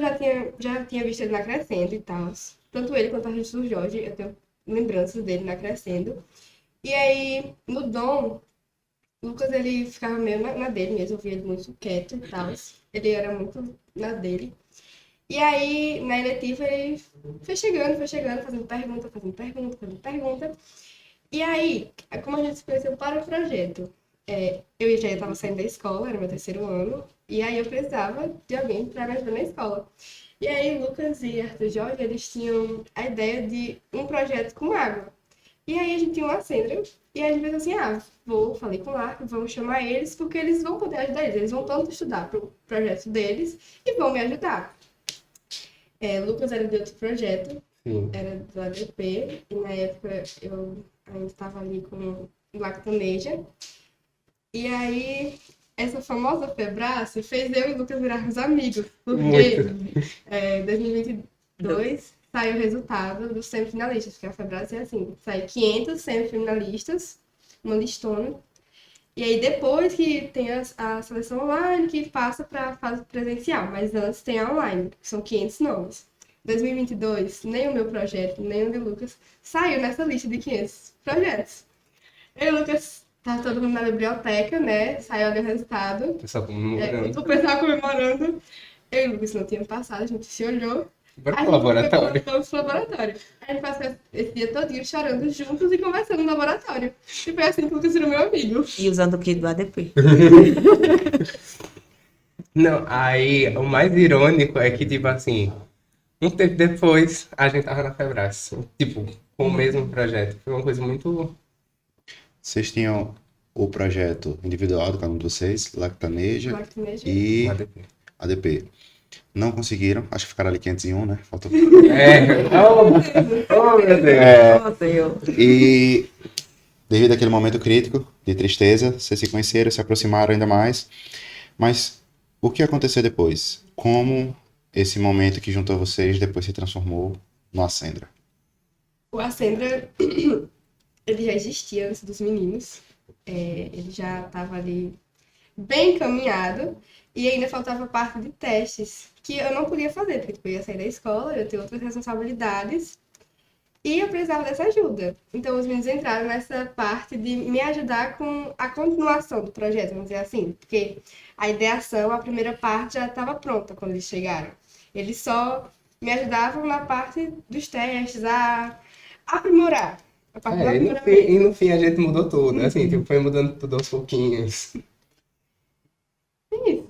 já tinha visto ele na Crescendo e tal. Tanto ele quanto a gente do Jorge, eu tenho lembranças dele na Crescendo. E aí, no Dom, o Lucas, ele ficava meio na dele mesmo, eu via ele muito quieto e tal. Ele era muito na dele. E aí, na eletiva, ele foi chegando, fazendo pergunta. E aí, como a gente se conheceu para o projeto, eu já estava saindo da escola, era meu terceiro ano, e aí eu precisava de alguém para me ajudar na escola. E aí, Lucas e Arthur Jorge, eles tinham a ideia de um projeto com água. E aí a gente tinha uma Sandra, e a gente pensou assim, falei com o Arthur, vamos chamar eles, porque eles vão poder ajudar eles vão tanto estudar para o projeto deles e vão me ajudar. Lucas era de outro projeto, Sim. era do ADP, e na época eu ainda estava ali com Lactaneja. E aí, essa famosa Febrace fez eu e o Lucas virarmos amigos, porque em 2022 saiu o resultado dos semifinalistas, porque a Febrace é assim, sai 500 semifinalistas, uma listona, e aí depois que tem a seleção online que passa para a fase presencial, mas antes tem a online, que são 500 nomes. 2022, nem o meu projeto, nem o de Lucas, saiu nessa lista de 500 projetos. Eu e o Lucas, tá todo mundo na biblioteca, né? Saiu ali o resultado. O pessoal comemorando. O pessoal comemorando. Eu e o Lucas não tínhamos passado, a gente se olhou. Bora A pro gente laboratório. foi pro laboratório. A gente passou esse dia todinho chorando juntos e conversando no laboratório. E foi assim que o Lucas virou meu amigo. E usando o kit do ADP. Não, aí o mais irônico é que, tipo assim, um tempo depois a gente tava na Febrace. Tipo, com o mesmo projeto. Foi uma coisa muito. Vocês tinham o projeto individual de cada um de vocês, Lactaneja Lactaneja. e ADP. ADP. Não conseguiram, acho que ficaram ali 501, né? Faltou. Oh, meu Deus. Oh, Senhor. E devido àquele momento crítico de tristeza, vocês se conheceram, se aproximaram ainda mais. Mas o que aconteceu depois? Como esse momento que juntou vocês depois se transformou no Ascendra? O Ascendra, ele já existia antes dos meninos. Ele já estava ali bem encaminhado. E ainda faltava parte de testes, que eu não podia fazer, porque eu ia sair da escola, eu ia ter outras responsabilidades. E eu precisava dessa ajuda. Então, os meninos entraram nessa parte de me ajudar com a continuação do projeto, vamos dizer assim. Porque a ideação, a primeira parte, já estava pronta quando eles chegaram. Eles só me ajudavam na parte dos testes, a aprimorar. A parte do aprimoramento. E no fim a gente mudou tudo, né? Assim, tipo, foi mudando tudo aos pouquinhos. Isso.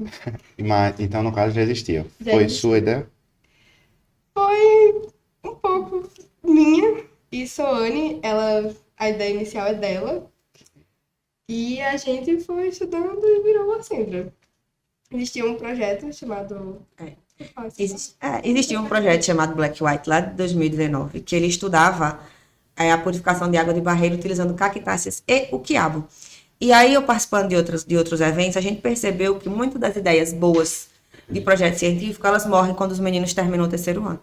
Mas, então, no caso, já existia. Já Foi existia. sua ideia? Foi um pouco minha e Soane, a ideia inicial é dela. E a gente foi estudando e virou uma Sandra. Existia um projeto chamado... Existia um projeto chamado Black White lá de 2019, que ele estudava a purificação de água de barreiro utilizando cactáceas e o quiabo. E aí, eu participando de outros eventos, a gente percebeu que muitas das ideias boas de projeto científico, elas morrem quando os meninos terminam o terceiro ano.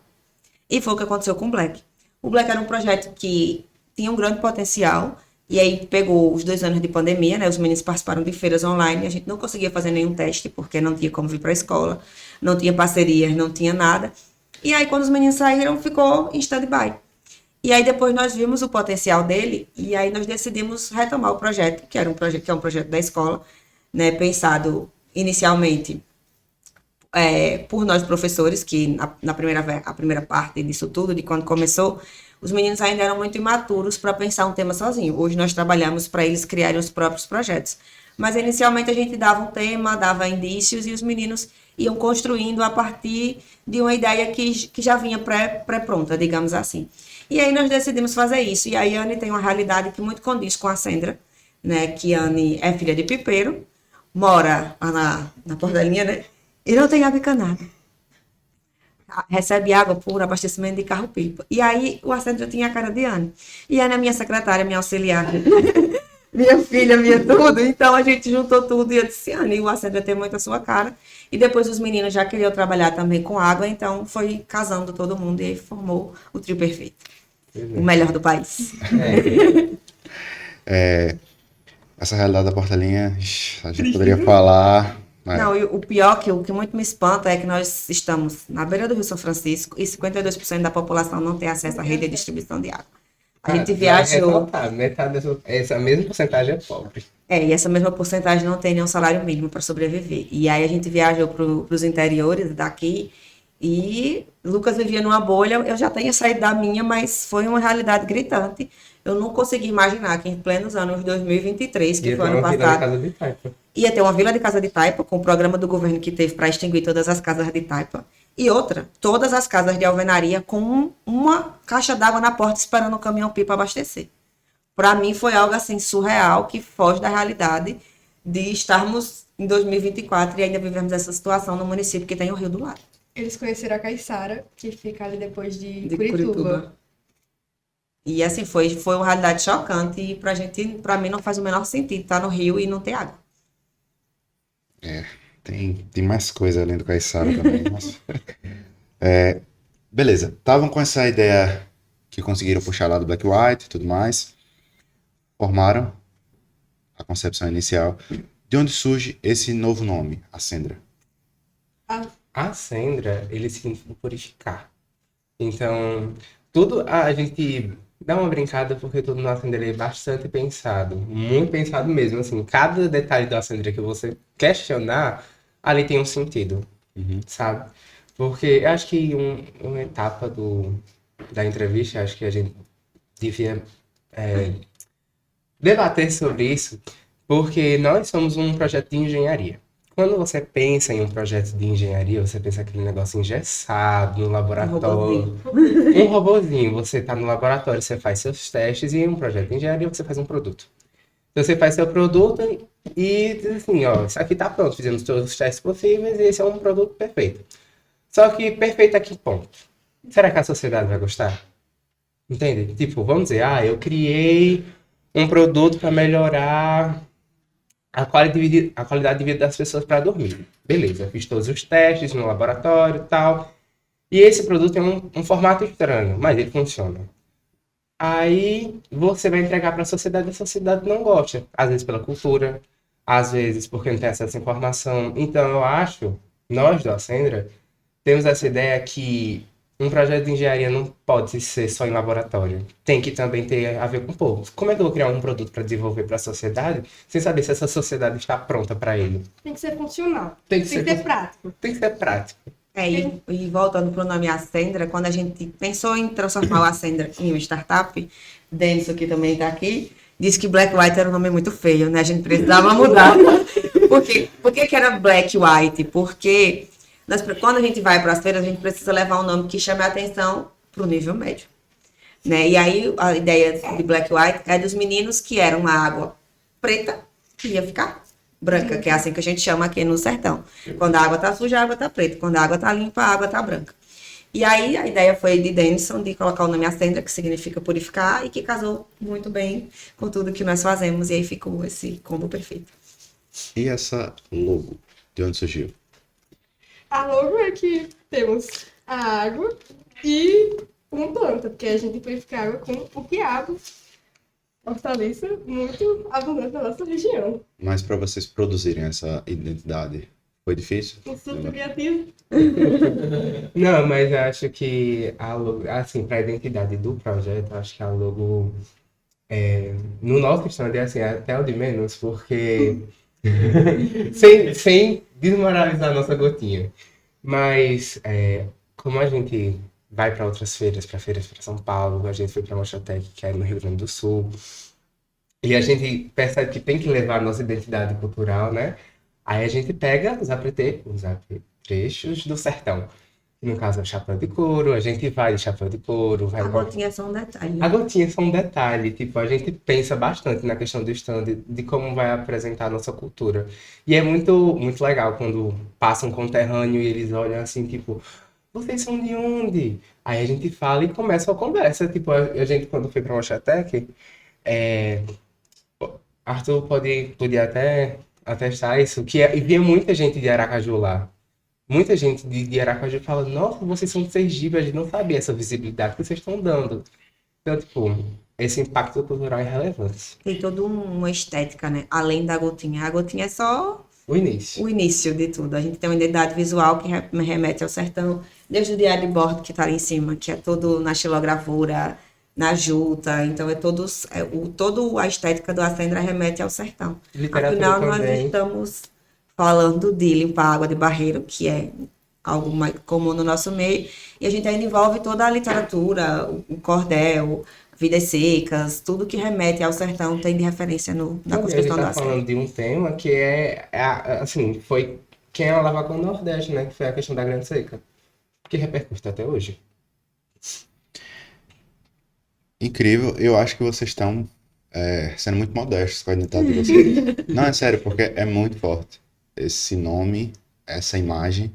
E foi o que aconteceu com o Black. O Black era um projeto que tinha um grande potencial, E aí pegou os 2 anos de pandemia, né? Os meninos participaram de feiras online, a gente não conseguia fazer nenhum teste, porque não tinha como vir para a escola, não tinha parcerias, não tinha nada. E aí, quando os meninos saíram, ficou em stand-by. E aí depois nós vimos o potencial dele, e aí nós decidimos retomar o projeto, que era um projeto, que é um projeto da escola, né? Pensado inicialmente por nós professores, que a primeira parte disso tudo, de quando começou, os meninos ainda eram muito imaturos para pensar um tema sozinho. Hoje nós trabalhamos para eles criarem os próprios projetos. Mas inicialmente a gente dava um tema, dava indícios e os meninos iam construindo a partir de uma ideia que já vinha pré-pronta, digamos assim. E aí nós decidimos fazer isso. E a Yane tem uma realidade que muito condiz com a Sandra, né? Que Yane é filha de pipeiro, mora lá na Portelinha, né? E não tem água encanada. Recebe água por abastecimento de carro-pipa. E aí o Acendra tinha a cara de Anne. E Anne é minha secretária, minha auxiliar, minha filha, minha tudo. Então a gente juntou tudo e eu disse, Anne, o Acendra tem muito a sua cara. E depois os meninos já queriam trabalhar também com água, então foi casando todo mundo e aí formou o trio perfeito. O melhor do país. Essa realidade da Portelinha, a gente poderia falar. Não, e o pior, o que muito me espanta é que nós estamos na beira do Rio São Francisco e 52% da população não tem acesso à rede de distribuição de água. A gente viajou. Metade essa mesma porcentagem é pobre. E essa mesma porcentagem não tem nenhum salário mínimo para sobreviver. E aí a gente viajou para os interiores daqui e Lucas vivia numa bolha. Eu já tinha saído da minha, mas foi uma realidade gritante. Eu não consegui imaginar que em plenos anos 2023, que foi ano passado, ia ter uma vila de casa de taipa, com o programa do governo que teve para extinguir todas as casas de taipa. E outra, todas as casas de alvenaria com uma caixa d'água na porta esperando o caminhão-pipa abastecer. Para mim foi algo assim surreal, que foge da realidade de estarmos em 2024 e ainda vivemos essa situação no município que tem o rio do lado. Eles conheceram a Caiçara, que fica ali depois de Curitiba. E assim, foi uma realidade chocante e pra mim não faz o menor sentido estar no Rio e não ter água. Tem mais coisa além do Caiçara também. Mas... beleza, estavam com essa ideia que conseguiram puxar lá do Black White e tudo mais. Formaram a concepção inicial. De onde surge esse novo nome, Acendra? A Sandra, ele significa purificar. Então, tudo a gente dá uma brincada porque tudo no Acendra é bastante pensado. Muito pensado mesmo. Assim, cada detalhe do Acendra que você questionar, ali tem um sentido, sabe? Porque eu acho que uma etapa da entrevista, acho que a gente devia debater sobre isso, porque nós somos um projeto de engenharia. Quando você pensa em um projeto de engenharia, você pensa aquele negócio engessado, no laboratório. Um robozinho. Você está no laboratório, você faz seus testes, e em um projeto de engenharia você faz um produto. Então você faz seu produto e diz assim, ó, isso aqui está pronto, fizemos todos os testes possíveis e esse é um produto perfeito. Só que perfeito a que ponto? Será que a sociedade vai gostar? Entende? Tipo, vamos dizer, eu criei um produto para melhorar a qualidade de vida das pessoas para dormir. Beleza, fiz todos os testes no laboratório e tal. E esse produto tem um formato estranho, mas ele funciona. Aí você vai entregar para a sociedade não gosta. Às vezes pela cultura, às vezes porque não tem acesso à informação. Então eu acho, nós do Acendra, temos essa ideia que um projeto de engenharia não pode ser só em laboratório. Tem que também ter a ver com o povo. Como é que eu vou criar um produto para desenvolver para a sociedade sem saber se essa sociedade está pronta para ele? Tem que ser funcional. Tem que ser prático. Tem que ser prático. E voltando para o nome Acendra, quando a gente pensou em transformar o Acendra em uma startup, Denison, que também está aqui, disse que Black White era um nome muito feio, né? A gente precisava mudar. Por que era Black White? Porque quando a gente vai para as feiras, a gente precisa levar um nome que chame a atenção para o nível médio. Né? E aí a ideia de Black White é dos meninos que eram uma água preta, que ia ficar branca, que é assim que a gente chama aqui no sertão. Quando a água tá suja, a água tá preta. Quando a água tá limpa, a água tá branca. E aí a ideia foi de Denison de colocar o nome Acendra, que significa purificar, e que casou muito bem com tudo que nós fazemos. E aí ficou esse combo perfeito. E essa logo, de onde surgiu? A logo é que temos a água e uma planta, porque a gente purifica a água com o quiabo hortaliça muito abundante na nossa região. Mas para vocês produzirem essa identidade, foi difícil? Um surto criativo. Não, mas eu acho que a logo, assim, para a identidade do projeto, acho que a logo, no nosso stand é assim, até o de menos, porque sem desmoralizar a nossa gotinha. Mas como a gente vai para outras feiras, para feiras para São Paulo, a gente foi para a Mostratec, que é no Rio Grande do Sul, e a gente percebe que tem que levar a nossa identidade cultural, né? Aí a gente pega os apetrechos do sertão. No caso, é o chapéu de couro, a gente vai de chapéu de couro, vai A gotinha é só um detalhe. a gotinha é só um detalhe, tipo, a gente pensa bastante na questão do stand, de como vai apresentar a nossa cultura. E é muito, muito legal quando passa um conterrâneo e eles olham assim, tipo, vocês são de onde? Aí a gente fala e começa a conversa. Tipo, a gente quando foi pra Mostratec, Arthur podia até atestar isso, e via muita gente de Aracaju lá. Muita gente de Aracaju fala, nossa, vocês são de Sergipe, a gente não sabia essa visibilidade que vocês estão dando. Então, tipo, esse impacto cultural é relevante. Tem toda uma estética, né? Além da gotinha. A gotinha é só O início. o início de tudo. A gente tem uma identidade visual que remete ao sertão, desde o diário de bordo que está ali em cima, que é todo na xilogravura, na juta. Então, toda a estética do Acendra remete ao sertão. Literatura Afinal, nós também. estamos falando de limpar água de barreiro, que é algo mais comum no nosso meio, e a gente ainda envolve toda a literatura, o cordel, vidas secas, tudo que remete ao sertão tem de referência na Também a gente construção do tá Acendra. falando de um tema que assim, foi quem ela levava no Nordeste, né? Que foi a questão da Grande Seca. Que repercute até hoje. Incrível, eu acho que vocês estão sendo muito modestos com a identidade de vocês. Não, é sério, porque é muito forte. Esse nome, essa imagem.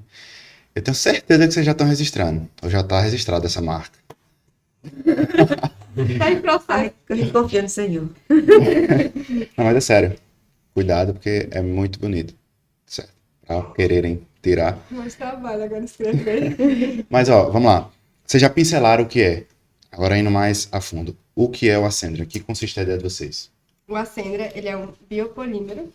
Eu tenho certeza que vocês já estão registrando, ou já está registrada essa marca. Tá em processo. Ai, a gente confia no Senhor. Não, mas é sério. Cuidado, porque é muito bonito. Certo? Pra quererem tirar. Mais trabalho agora escrever. Mas, ó, vamos lá. Vocês já pincelaram o que é. Agora indo mais a fundo. O que é o Acendra? O que consiste a ideia de vocês? O Acendra, ele é um biopolímero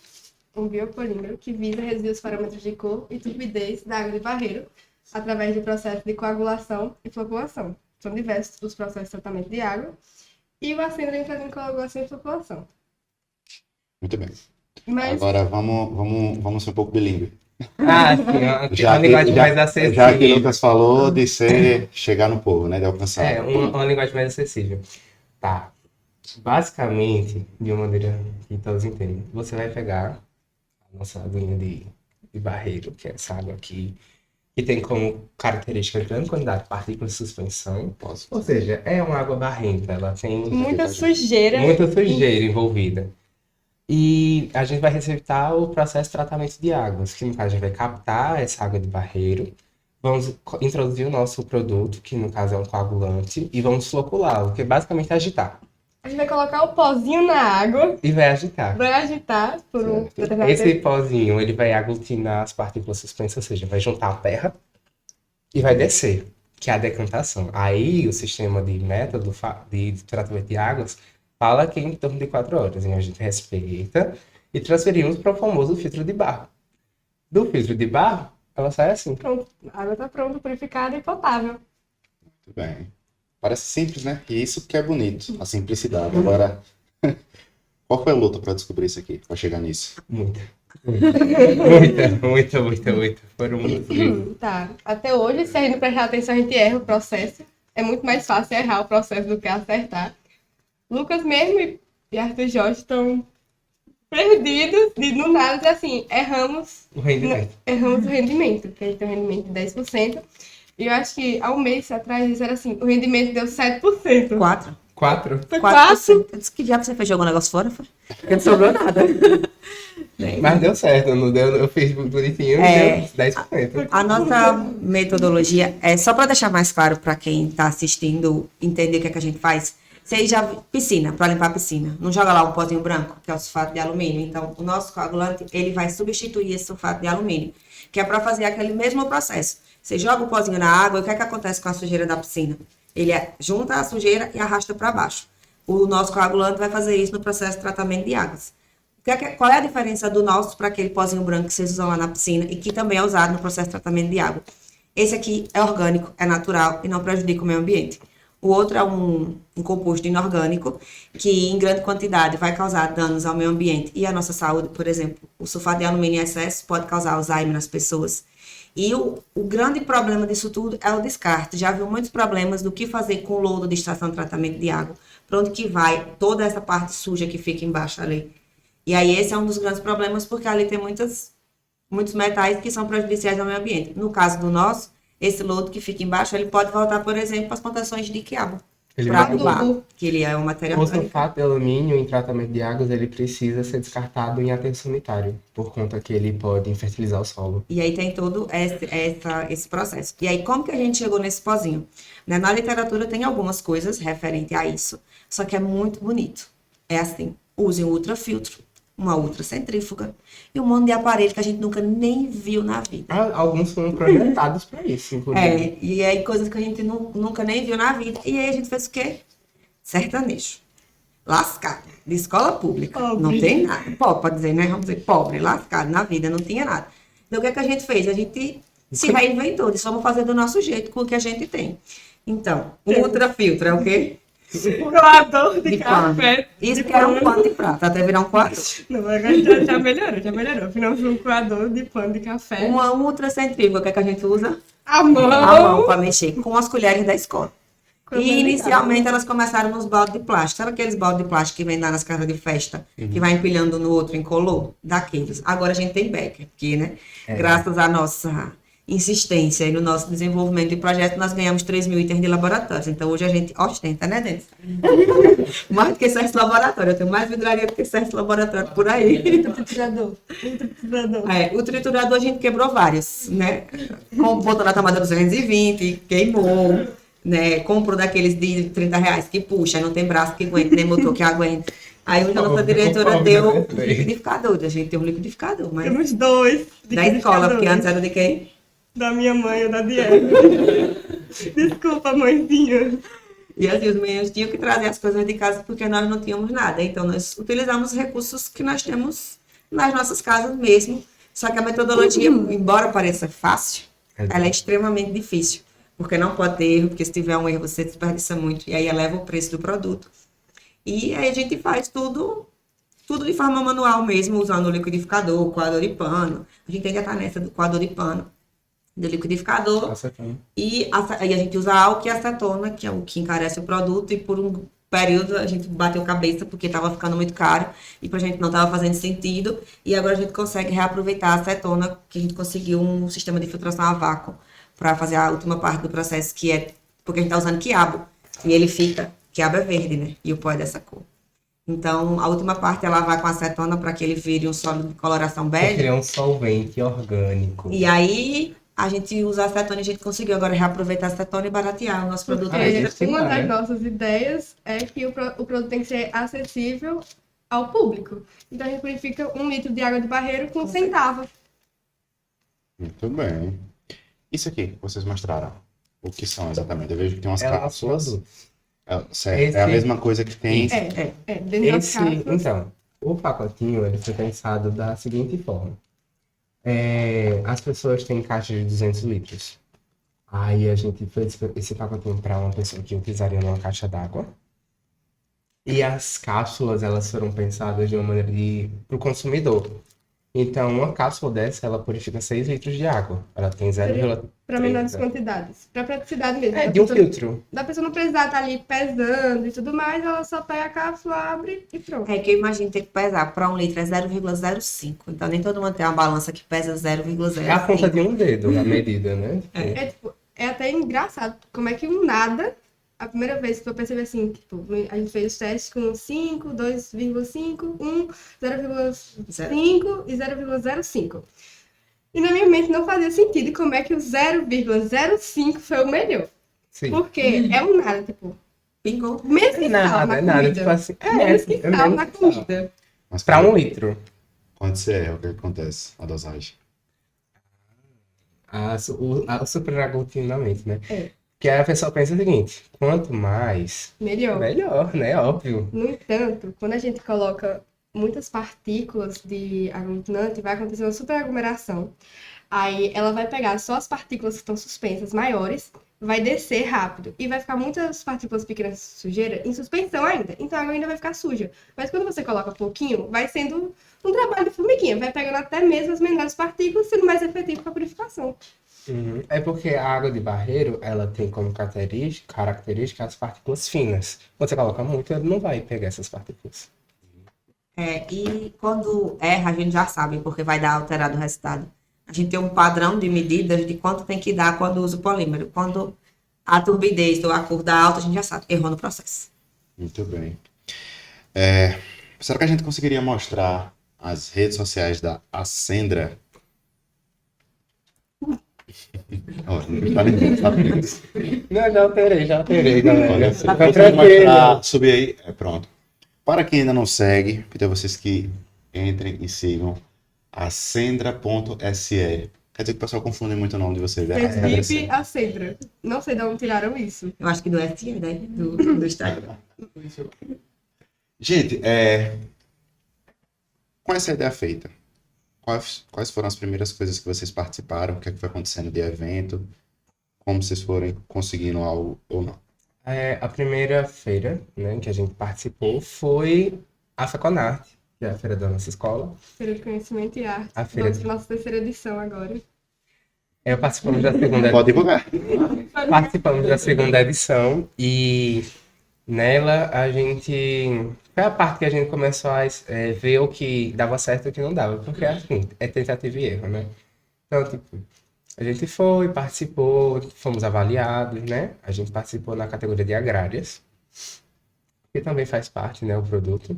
que visa reduzir os parâmetros de cor e turbidez da água de barreiro através de processos de coagulação e floculação. São diversos os processos de tratamento de água e o Acendra entra em coagulação e floculação. Muito bem. Mas Agora vamos ser um pouco bilíngue. Ah, sim, uma linguagem mais acessível. Já que o Lucas falou de chegar no povo, né? De alcançar. Uma linguagem mais acessível. Tá. Basicamente, de uma maneira que todos entendem, você vai pegar a nossa aguinha de barreiro, que é essa água aqui, que tem como característica grande quantidade de partículas de suspensão. Posso. Ou seja, é uma água barrenta, ela tem muita sujeira. muita sujeira envolvida. E a gente vai receber o processo de tratamento de águas, que no caso a gente vai captar essa água de barreiro, vamos introduzir o nosso produto, que no caso é um coagulante, e vamos floculá-lo, que é basicamente agitar. A gente vai colocar o pozinho na água, E vai agitar. vai agitar por um Certo. determinado Esse tempo. pozinho, ele vai aglutinar as partículas suspensas, ou seja, vai juntar a terra e vai descer, que é a decantação. Aí o sistema de método de tratamento de águas fala que é em torno de 4 horas. E a gente respeita e transferimos para o famoso filtro de barro. Do filtro de barro, ela sai assim. Pronto, a água está pronta, purificada e potável. Muito bem. Parece simples, né? E isso que é bonito, a simplicidade. Agora, qual foi a luta para descobrir isso aqui, para chegar nisso? Muita. Muita. Foram muitos. Tá. Até hoje, se a gente não prestar atenção, a gente erra o processo. É muito mais fácil errar o processo do que acertar. Lucas mesmo e Arthur Jorge estão perdidos do nada, assim, erramos O rendimento. o rendimento, que a gente tem um rendimento de 10%. E eu acho que há um mês atrás eles eram assim, o rendimento deu 7%. 4. 4? Foi 4%. Eu disse que já você fez jogar um negócio fora, foi? Porque não sobrou nada. Mas deu certo, não deu, eu fiz bonitinho É. e deu 10%. A nossa metodologia é só para deixar mais claro para quem está assistindo entender o que é que a gente faz. Seja piscina, para limpar a piscina. Não joga lá um pozinho branco, que é o sulfato de alumínio. Então, o nosso coagulante, ele vai substituir esse sulfato de alumínio, que é para fazer aquele mesmo processo. Você joga o pozinho na água, e o que é que acontece com a sujeira da piscina? Ele junta a sujeira e arrasta para baixo. O nosso coagulante vai fazer isso no processo de tratamento de águas. Qual é a diferença do nosso para aquele pozinho branco que vocês usam lá na piscina e que também é usado no processo de tratamento de água? Esse aqui é orgânico, é natural e não prejudica o meio ambiente. O outro é um composto inorgânico que, em grande quantidade, vai causar danos ao meio ambiente e à nossa saúde. Por exemplo, o sulfato de alumínio em excesso pode causar Alzheimer nas pessoas. E o grande problema disso tudo é o descarte. Já viu muitos problemas do que fazer com o lodo de estação de tratamento de água. Para onde que vai toda essa parte suja que fica embaixo ali. E aí esse é um dos grandes problemas, porque ali tem muitos metais que são prejudiciais ao meio ambiente. No caso do nosso, esse lodo que fica embaixo, ele pode voltar, por exemplo, para as plantações de quiabo. Para adubar, que ele é uma matéria O orgânica. sulfato de alumínio em tratamento de águas, ele precisa ser descartado em aterro sanitário, por conta que ele pode infertilizar o solo. E aí tem todo esse processo. E aí, como que a gente chegou nesse pozinho? Né? Na literatura tem algumas coisas referente a isso, só que é muito bonito. É assim, use um ultrafiltro, uma ultracentrífuga e um monte de aparelho que a gente nunca nem viu na vida. Alguns foram projetados para isso, inclusive. E aí coisas que a gente nunca nem viu na vida. E aí a gente fez o quê? Sertanejo. Lascado. De escola pública. Pobre. Não tem nada. Pobre, pode dizer, né? Vamos dizer, pobre, lascado na vida, não tinha nada. Então o que é que a gente fez? A gente se reinventou, disse, vamos fazer do nosso jeito, com o que a gente tem. Então, o ultrafiltro é o quê? Coador de pano. café. Isso que era um pano de prata, até virar um quadro. Não, agora já melhorou. Finalmente um coador de pano de café. Uma ultracentrífuga, o que é que a gente usa? A mão. A mão para mexer, com as colheres da escola. Coisa E legal. inicialmente elas começaram nos baldes de plástico. Sabe aqueles baldes de plástico que vem lá nas casas de festa? Que vai empilhando no outro incolor? Daqueles. Agora a gente tem Becker, porque, né? Graças à nossa insistência e no nosso desenvolvimento de projeto, nós ganhamos 3.000 itens de laboratórios. Então hoje a gente ostenta, né, Denis? Mais do que certo laboratório. Eu tenho mais vidraria do que certo laboratório por aí. Triturador. O triturador a gente quebrou vários, né? Botou na tomada 220, queimou, né? Comprou daqueles de R$30 que puxa, não tem braço que aguente, nem motor que aguente. Aí a nossa diretora deu liquidificador, a gente tem um liquidificador, mas Temos dois. da escola, porque antes era de quem? Da minha mãe ou da Diana. Desculpa, mãezinha. E assim, os meninos tinham que trazer as coisas de casa porque nós não tínhamos nada. Então, nós utilizamos os recursos que nós temos nas nossas casas mesmo. Só que a metodologia, embora pareça fácil, ela é extremamente difícil. Porque não pode ter erro, porque se tiver um erro, você desperdiça muito. E aí eleva o preço do produto. E aí a gente faz tudo de forma manual mesmo, usando o liquidificador, o coador de pano. A gente ainda está nessa do coador de pano, do liquidificador. E a gente usa álcool e acetona, que é o que encarece o produto, e por um período a gente bateu cabeça porque estava ficando muito caro e pra gente não estava fazendo sentido. E agora a gente consegue reaproveitar a acetona, que a gente conseguiu um sistema de filtração a vácuo para fazer a última parte do processo, que é porque a gente está usando quiabo. E ele fica, quiabo é verde, né? E o pó é dessa cor. Então, a última parte é lavar com acetona para que ele vire um sólido de coloração bege. Ele é um solvente orgânico. E aí, a gente usa a acetona e a gente conseguiu agora reaproveitar a acetona e baratear o nosso produto. Uma das nossas ideias é que o produto tem que ser acessível ao público. Então, a gente purifica 1 litro de água de barreiro com centavo. Muito bem. Isso aqui que vocês mostraram, o que são exatamente? Eu vejo que tem umas É o cápsulas. produto. Certo, é a mesma coisa que tem. Dentro das cápsulas. Então, o pacotinho ele foi pensado da seguinte forma. As pessoas têm caixas de 200 litros. Aí a gente fez esse pacotinho para uma pessoa que utilizaria numa caixa d'água. E as cápsulas, elas foram pensadas de uma maneira para o consumidor. Então, uma cápsula dessa, ela purifica 6 litros de água. Ela tem 0,3. Para menores quantidades. Para praticidade mesmo. De um filtro. Da pessoa não precisar estar ali pesando e tudo mais, ela só pega a cápsula, abre e pronto. É que eu imagino ter que pesar. Para 1 litro é 0,05. Então, nem todo mundo tem uma balança que pesa 0,05. É a ponta de um dedo, a medida, né? É até engraçado como é que um nada, a primeira vez que eu percebi assim, tipo, a gente fez os testes com 5, 2,5, 1, 0,5 e 0,05. E na minha mente não fazia sentido como é que o 0,05 foi o melhor. Sim. Porque é um nada, tipo, Pingou. menos que sal na comida. Tipo assim, Menos que sal menos na que sal. comida. Mas Para 1 litro. quando você erra, o que acontece? A dosagem. Superaglutinamento, né? Que aí a pessoa pensa o seguinte, quanto mais, Melhor. melhor, né? Óbvio. No entanto, quando a gente coloca muitas partículas de aglutinante, vai acontecer uma superaglomeração. Aí ela vai pegar só as partículas que estão suspensas maiores, vai descer rápido e vai ficar muitas partículas pequenas de sujeira em suspensão ainda. Então a água ainda vai ficar suja. Mas quando você coloca pouquinho, vai sendo um trabalho de formiguinha, vai pegando até mesmo as menores partículas, sendo mais efetivo para a purificação. Uhum. É porque a água de barreiro, ela tem como característica as partículas finas. Quando você coloca muito, ela não vai pegar essas partículas. E quando erra, a gente já sabe, porque vai dar alterado o resultado. A gente tem um padrão de medidas de quanto tem que dar quando usa o polímero. Quando a turbidez ou a cor dá alta, a gente já sabe, errou no processo. Muito bem. Será que a gente conseguiria mostrar as redes sociais da Acendra? Não tá nem sabendo. Não, já alterei, galera. Olha, você Tá pode tranquilo. mostrar, subir aí, pronto. Para quem ainda não segue, pedir a vocês que entrem e sigam acendra.se. Quer dizer que o pessoal confunde muito o nome de vocês, né? Sergipe Acendra. Não sei de onde tiraram isso. Eu acho que do SE, né? Do Instagram. Gente, com essa ideia feita, quais foram as primeiras coisas que vocês participaram? O que é que foi acontecendo de evento? Como vocês foram conseguindo algo ou não? A primeira feira, né, que a gente participou foi a FECONARTE, que é a feira da nossa escola. Feira de Conhecimento e Arte. A feira Vamos para nossa terceira edição agora. Participamos da segunda Pode divulgar. Participamos da segunda edição e nela a gente... Foi a parte que a gente começou a ver o que dava certo e o que não dava, porque assim, é tentativa e erro, né? Então, tipo, a gente foi, participou, fomos avaliados, né? A gente participou na categoria de agrárias, que também faz parte, né, o produto.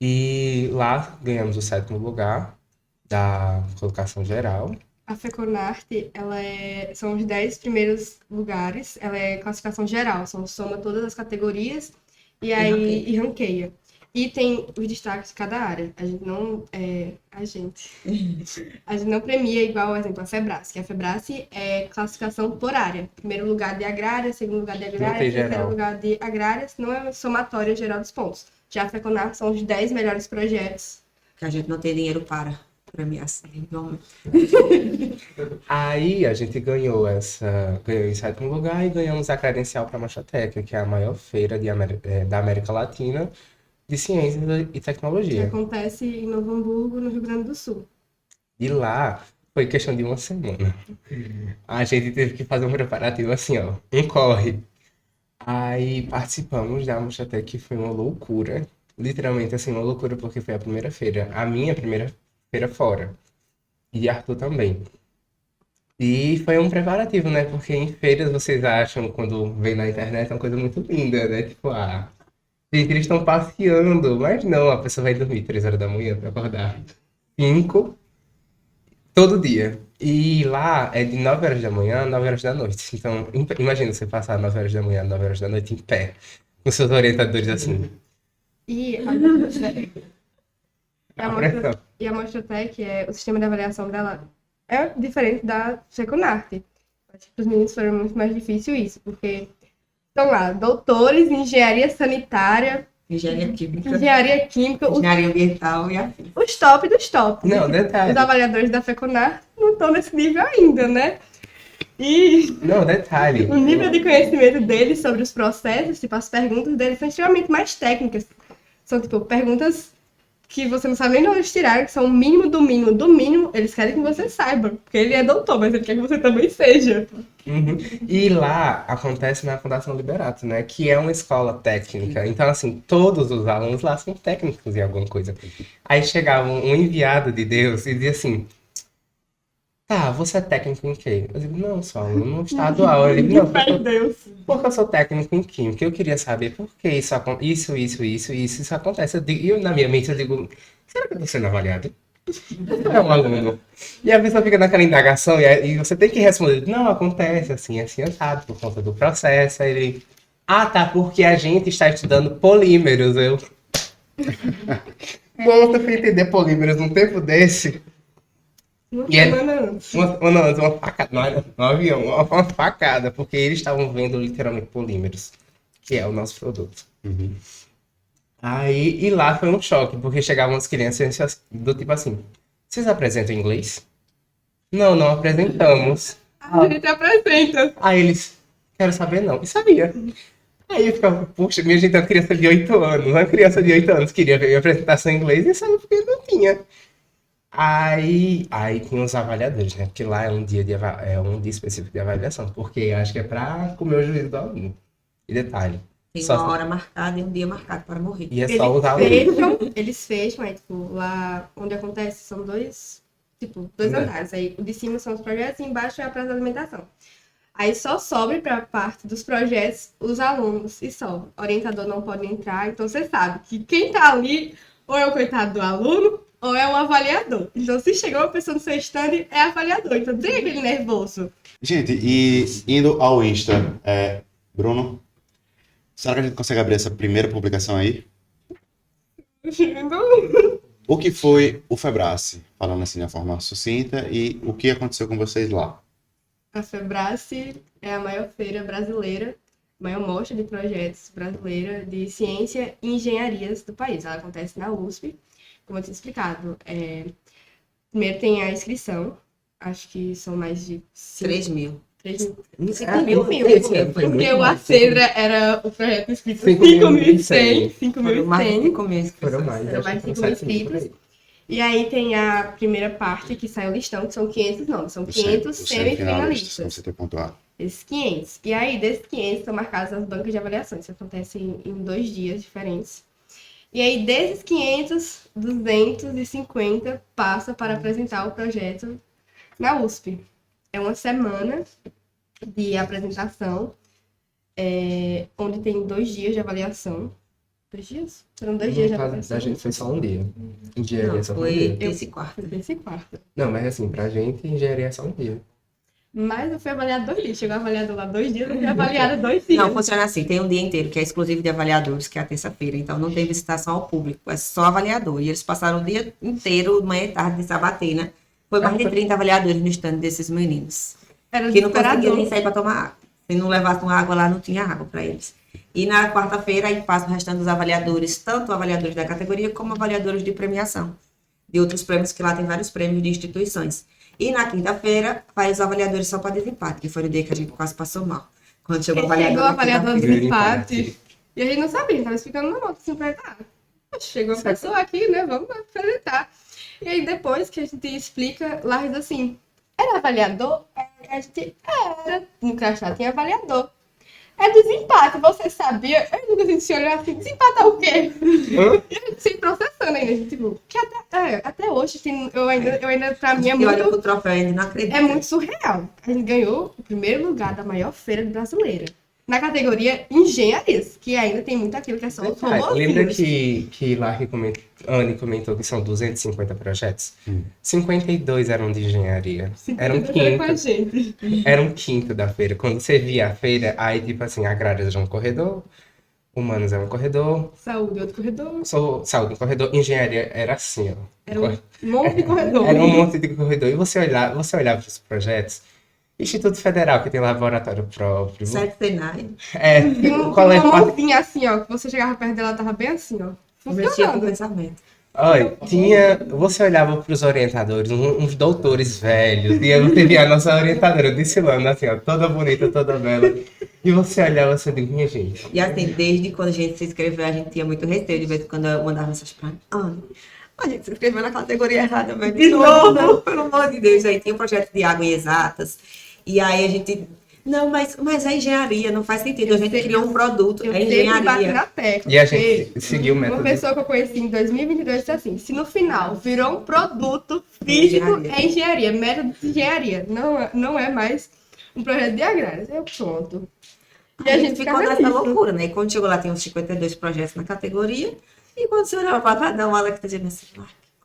E lá ganhamos o 7º lugar da colocação geral. A FECONARTE, são os 10 primeiros lugares, ela é classificação geral, soma todas as categorias e aí ranqueia. E tem os destaques de cada área. A gente não premia igual, por exemplo, a FEBRASE, que a FEBRASE é classificação por área. Primeiro lugar de agrária, segundo lugar de agrária, terceiro lugar de agrárias, não é somatória geral dos pontos. Já a FECONARTE são os 10 melhores projetos. Que a gente não tem dinheiro para premiação. Aí a gente ganhou em 7º lugar e ganhamos a credencial para a Machotec, que é a maior feira da América Latina de ciências e Que tecnologia. acontece em Novo Hamburgo, no Rio Grande do Sul. E lá foi questão de uma semana. A gente teve que fazer um preparativo assim, ó, um corre. Aí participamos da Machotec, que foi uma loucura. Literalmente assim, uma loucura, porque foi a primeira feira, a minha primeira feira fora. E Arthur também. E foi um preparativo, né? Porque em feiras vocês acham, quando vem na internet, é uma coisa muito linda, né? Tipo, gente, eles estão passeando. Mas não, a pessoa vai dormir 3 horas da manhã pra acordar 5, todo dia. E lá é de 9 horas da manhã a 9 horas da noite. Então, imagina você passar 9 horas da manhã a 9 horas da noite em pé, com seus orientadores assim. E A pressão. a Mostratec, o sistema de avaliação dela é diferente da FECONARTE. Acho que para os meninos foi muito mais difícil isso, porque estão lá doutores em engenharia sanitária, Engenharia química, engenharia química, engenharia ambiental e afim. os top dos top. Não, detalhe. Os avaliadores da FECONARTE não estão nesse nível ainda, né? E Não, detalhe. o nível de conhecimento deles sobre os processos, tipo, as perguntas deles são extremamente mais técnicas. São, tipo, perguntas que você não sabe nem de onde tirar, que são o mínimo do mínimo do mínimo. Eles querem que você saiba, porque ele é doutor, mas ele quer que você também seja. Uhum. E lá acontece na Fundação Liberato, né? Que é uma escola técnica. Então, assim, todos os alunos lá são técnicos em alguma coisa. Aí chegava um enviado de Deus e dizia assim: tá, você é técnico em quê? Eu digo: não, sou aluno estadual. Ele: não, Meu Deus. porque eu sou técnico em química. Eu queria saber por que isso acontece. Eu, na minha mente, eu digo: será que eu tô sendo avaliado? É um aluno. E a pessoa fica naquela indagação e você tem que responder: não, acontece assim, assim, assado, por conta do processo. Aí ele: tá, porque a gente está estudando polímeros. Eu: moça, pra entender polímeros num tempo desse. Uma E é- semana antes. uma facada, não era no avião, uma facada, porque eles estavam vendo literalmente polímeros, que é o nosso produto. Uhum. Aí, e lá foi um choque, porque chegavam as crianças do tipo assim, vocês apresentam inglês? Não, não apresentamos. A gente apresenta. Aí eles, quero saber não. E sabia. Aí eu ficava, puxa, minha gente é uma criança de 8 anos. Uma criança de 8 anos queria ver a apresentação em inglês e sabe porque não tinha. Aí tinha os avaliadores, né? Porque lá é um dia, é um dia específico de avaliação. Porque acho que é pra comer o juízo do aluno. E detalhe. Tem Só uma hora marcada e um dia marcado para morrer. E é só os alunos. Eles fecham, aí, tipo, lá onde acontece são dois Né? andares. Aí o de cima são os projetos e embaixo é a praça de alimentação. Aí só sobe para a parte dos projetos os alunos e só. O orientador não pode entrar, então você sabe que quem tá ali ou é o coitado do aluno ou é o avaliador. Então se chegou uma pessoa no seu stand, é avaliador. Então tem aquele nervoso. Gente, e indo ao Insta, Bruno, será que a gente consegue abrir essa primeira publicação aí? O que foi o Febrace? Falando assim de uma forma sucinta, e o que aconteceu com vocês lá? A Febrace é a maior feira brasileira, maior mostra de projetos brasileira de ciência e engenharias do país. Ela acontece na USP, como eu tinha explicado. Primeiro tem a inscrição, acho que são mais de 3 mil. 5 mil. Porque o mais. Acedra era o projeto inscrito 5.100. 5.100. Foram mais de 5.100. 5 mil. Foram mais. Foram mais de acho que 5 mil foram 7.000 por aí. inscritos. E aí tem a primeira parte que sai o listão, que são 500 nomes, são 500 como semifinalistas. você tem pontuado. Esses 500. E aí, desses 500, são marcadas as bancas de avaliações, que acontecem em 2 dias diferentes. E aí, desses 500, 250 passa para apresentar o projeto na USP. É uma semana de apresentação, onde tem 2 dias de avaliação. 2 dias? Foram 2 dias de No caso avaliação. da gente foi só um dia. Engenharia Não, é só um foi dia. terça e quarta. Desse quarto. Não, mas assim, pra gente, engenharia é só um dia. Mas eu fui avaliada 2 dias. Chegou avaliado lá 2 dias, eu fui avaliada 2 dias. Não, funciona assim, tem um dia inteiro que é exclusivo de avaliadores, que é a terça-feira, então não tem visitação ao público, é só avaliador. E eles passaram o dia inteiro, manhã e tarde, de sabatina. Foi mais de 30 avaliadores no stand desses meninos. Era Que não conseguia desesperador. nem sair para tomar água. Se não levasse uma água lá, não tinha água para eles. E na quarta-feira, aí passa o restante dos avaliadores, tanto avaliadores da categoria como avaliadores de premiação. De outros prêmios, que lá tem vários prêmios de instituições. E na quinta-feira, vai os avaliadores só para desempate, que foi o dia que a gente quase passou mal. Quando chegou o avaliador. Chegou o na avaliador do quinta-feira. empate. E a gente não sabia, a gente tava explicando na nota, assim, pra ele, chegou uma pessoa aqui, né, vamos apresentar. E aí depois que a gente explica, lá diz assim, era avaliador? A gente, era, no crachá tinha avaliador. É desempate, você sabia? Eu nunca senti olhar assim, desempatar o quê? E a gente se processando ainda, a gente, tipo, que até hoje, assim, eu ainda, pra mim, E olha pro troféu e ainda não acredito. é muito surreal. A gente ganhou o primeiro lugar da maior feira brasileira. Na categoria engenharias, que ainda tem muito aquilo que é só os Lembra robozinhos. que lá que Anne comentou que são 250 projetos? 52 eram de engenharia. Era um Com a quinto. gente. Era um quinto da feira. Quando você via a feira, aí tipo assim, agrárias é um corredor, humanos é um corredor, Saúde, outro corredor. saúde um corredor, engenharia era assim, ó. Era um monte de corredor. Era um monte de corredor. E você olhava para os projetos. Instituto Federal, que tem laboratório próprio. Certo, Senai. Tinha uma Colégio mãozinha assim, ó, que você chegava perto dela, tava bem assim, ó. Mexia com o Funcionando. pensamento. Olha, você olhava para os orientadores, uns doutores velhos, e aí você via a nossa orientadora, Dicilana, assim, ó, toda bonita, toda bela. E você olhava assim, minha gente. E assim, desde quando a gente se inscreveu, a gente tinha muito receio de vez em quando eu mandava mensagem pra mim. A gente se inscreveu na categoria errada, mas de novo, pelo amor de Deus. Aí tinha um projeto de água em exatas. E aí a gente. Não, mas é engenharia, não faz sentido. A gente criou um produto, Eu é sempre bati engenharia. na tecla. E a porque gente seguiu o uma método. pessoa que eu conheci em 2022 disse assim, se no final virou um produto físico, é engenharia, método de engenharia. Não é mais um projeto de agrários. Eu pronto. E A gente ficou nessa nisso. loucura, né? E quando chegou lá, tinha uns 52 projetos na categoria. E quando você olhava para cada um, ela que tá dizendo assim,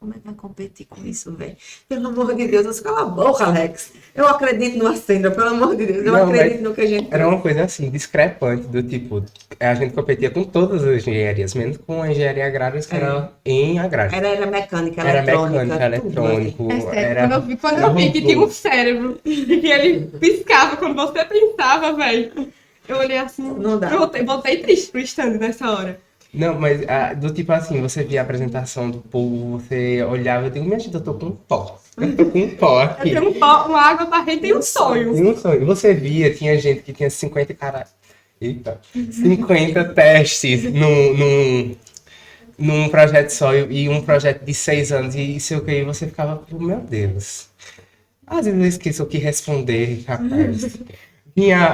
como é que vai competir com isso, velho? Pelo amor de Deus, cala a boca, Alex. Eu acredito no Ascendra, pelo amor de Deus. Eu Não, acredito mas no que a gente Era uma coisa assim, discrepante, do tipo, a gente competia com todas as engenharias, menos com a engenharia agrária, que era em agrária. Era mecânica, Era eletrônica, mecânica, tudo, eletrônico, É sério, era... quando eu vi que tinha um cérebro e que ele piscava quando você pensava, velho. Eu olhei assim, Não dá. voltei triste pro stand nessa hora. Não, mas do tipo assim, você via a apresentação do povo, você olhava e digo, minha gente, eu tô com um pó. Eu tô com um pó Eu aqui. tenho uma água barrenta e um sonho. Tinha um sonho. Você via, tinha gente que tinha 50, cara... Eita, 50 testes num projeto só e um projeto de 6 anos e sei o que, e você ficava, meu Deus. Às vezes eu esqueço o que responder, rapaz. Vinha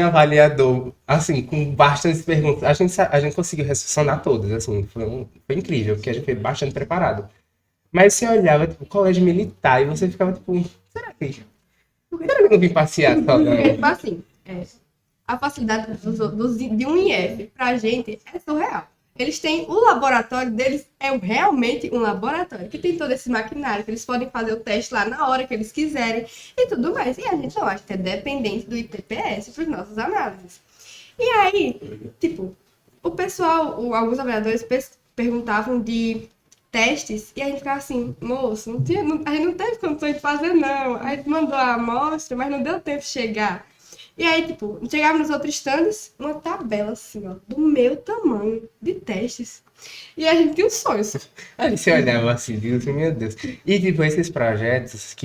avaliador, assim, com bastantes perguntas. A gente conseguiu responder todas, assim, foi incrível, porque a gente foi bastante preparado. Mas você olhava, tipo, colégio militar, e você ficava, tipo, será que eu não vim passear só, não? Porque, tipo assim, a facilidade de um IF pra gente é surreal. Eles têm, o laboratório deles é realmente um laboratório, que tem todo esse maquinário, que eles podem fazer o teste lá na hora que eles quiserem e tudo mais. E a gente não acha que é dependente do ITPS para as nossas análises. E aí, tipo, o pessoal, alguns avaliadores perguntavam de testes e a gente ficava assim, moço, a gente não teve condições de fazer não. A gente mandou a amostra, mas não deu tempo de chegar. E aí, tipo, chegava nos outros stands, uma tabela assim, ó, do meu tamanho, de testes. E a gente tinha os sonhos. Aí você olhava assim, digo assim, meu Deus. E tipo, esses projetos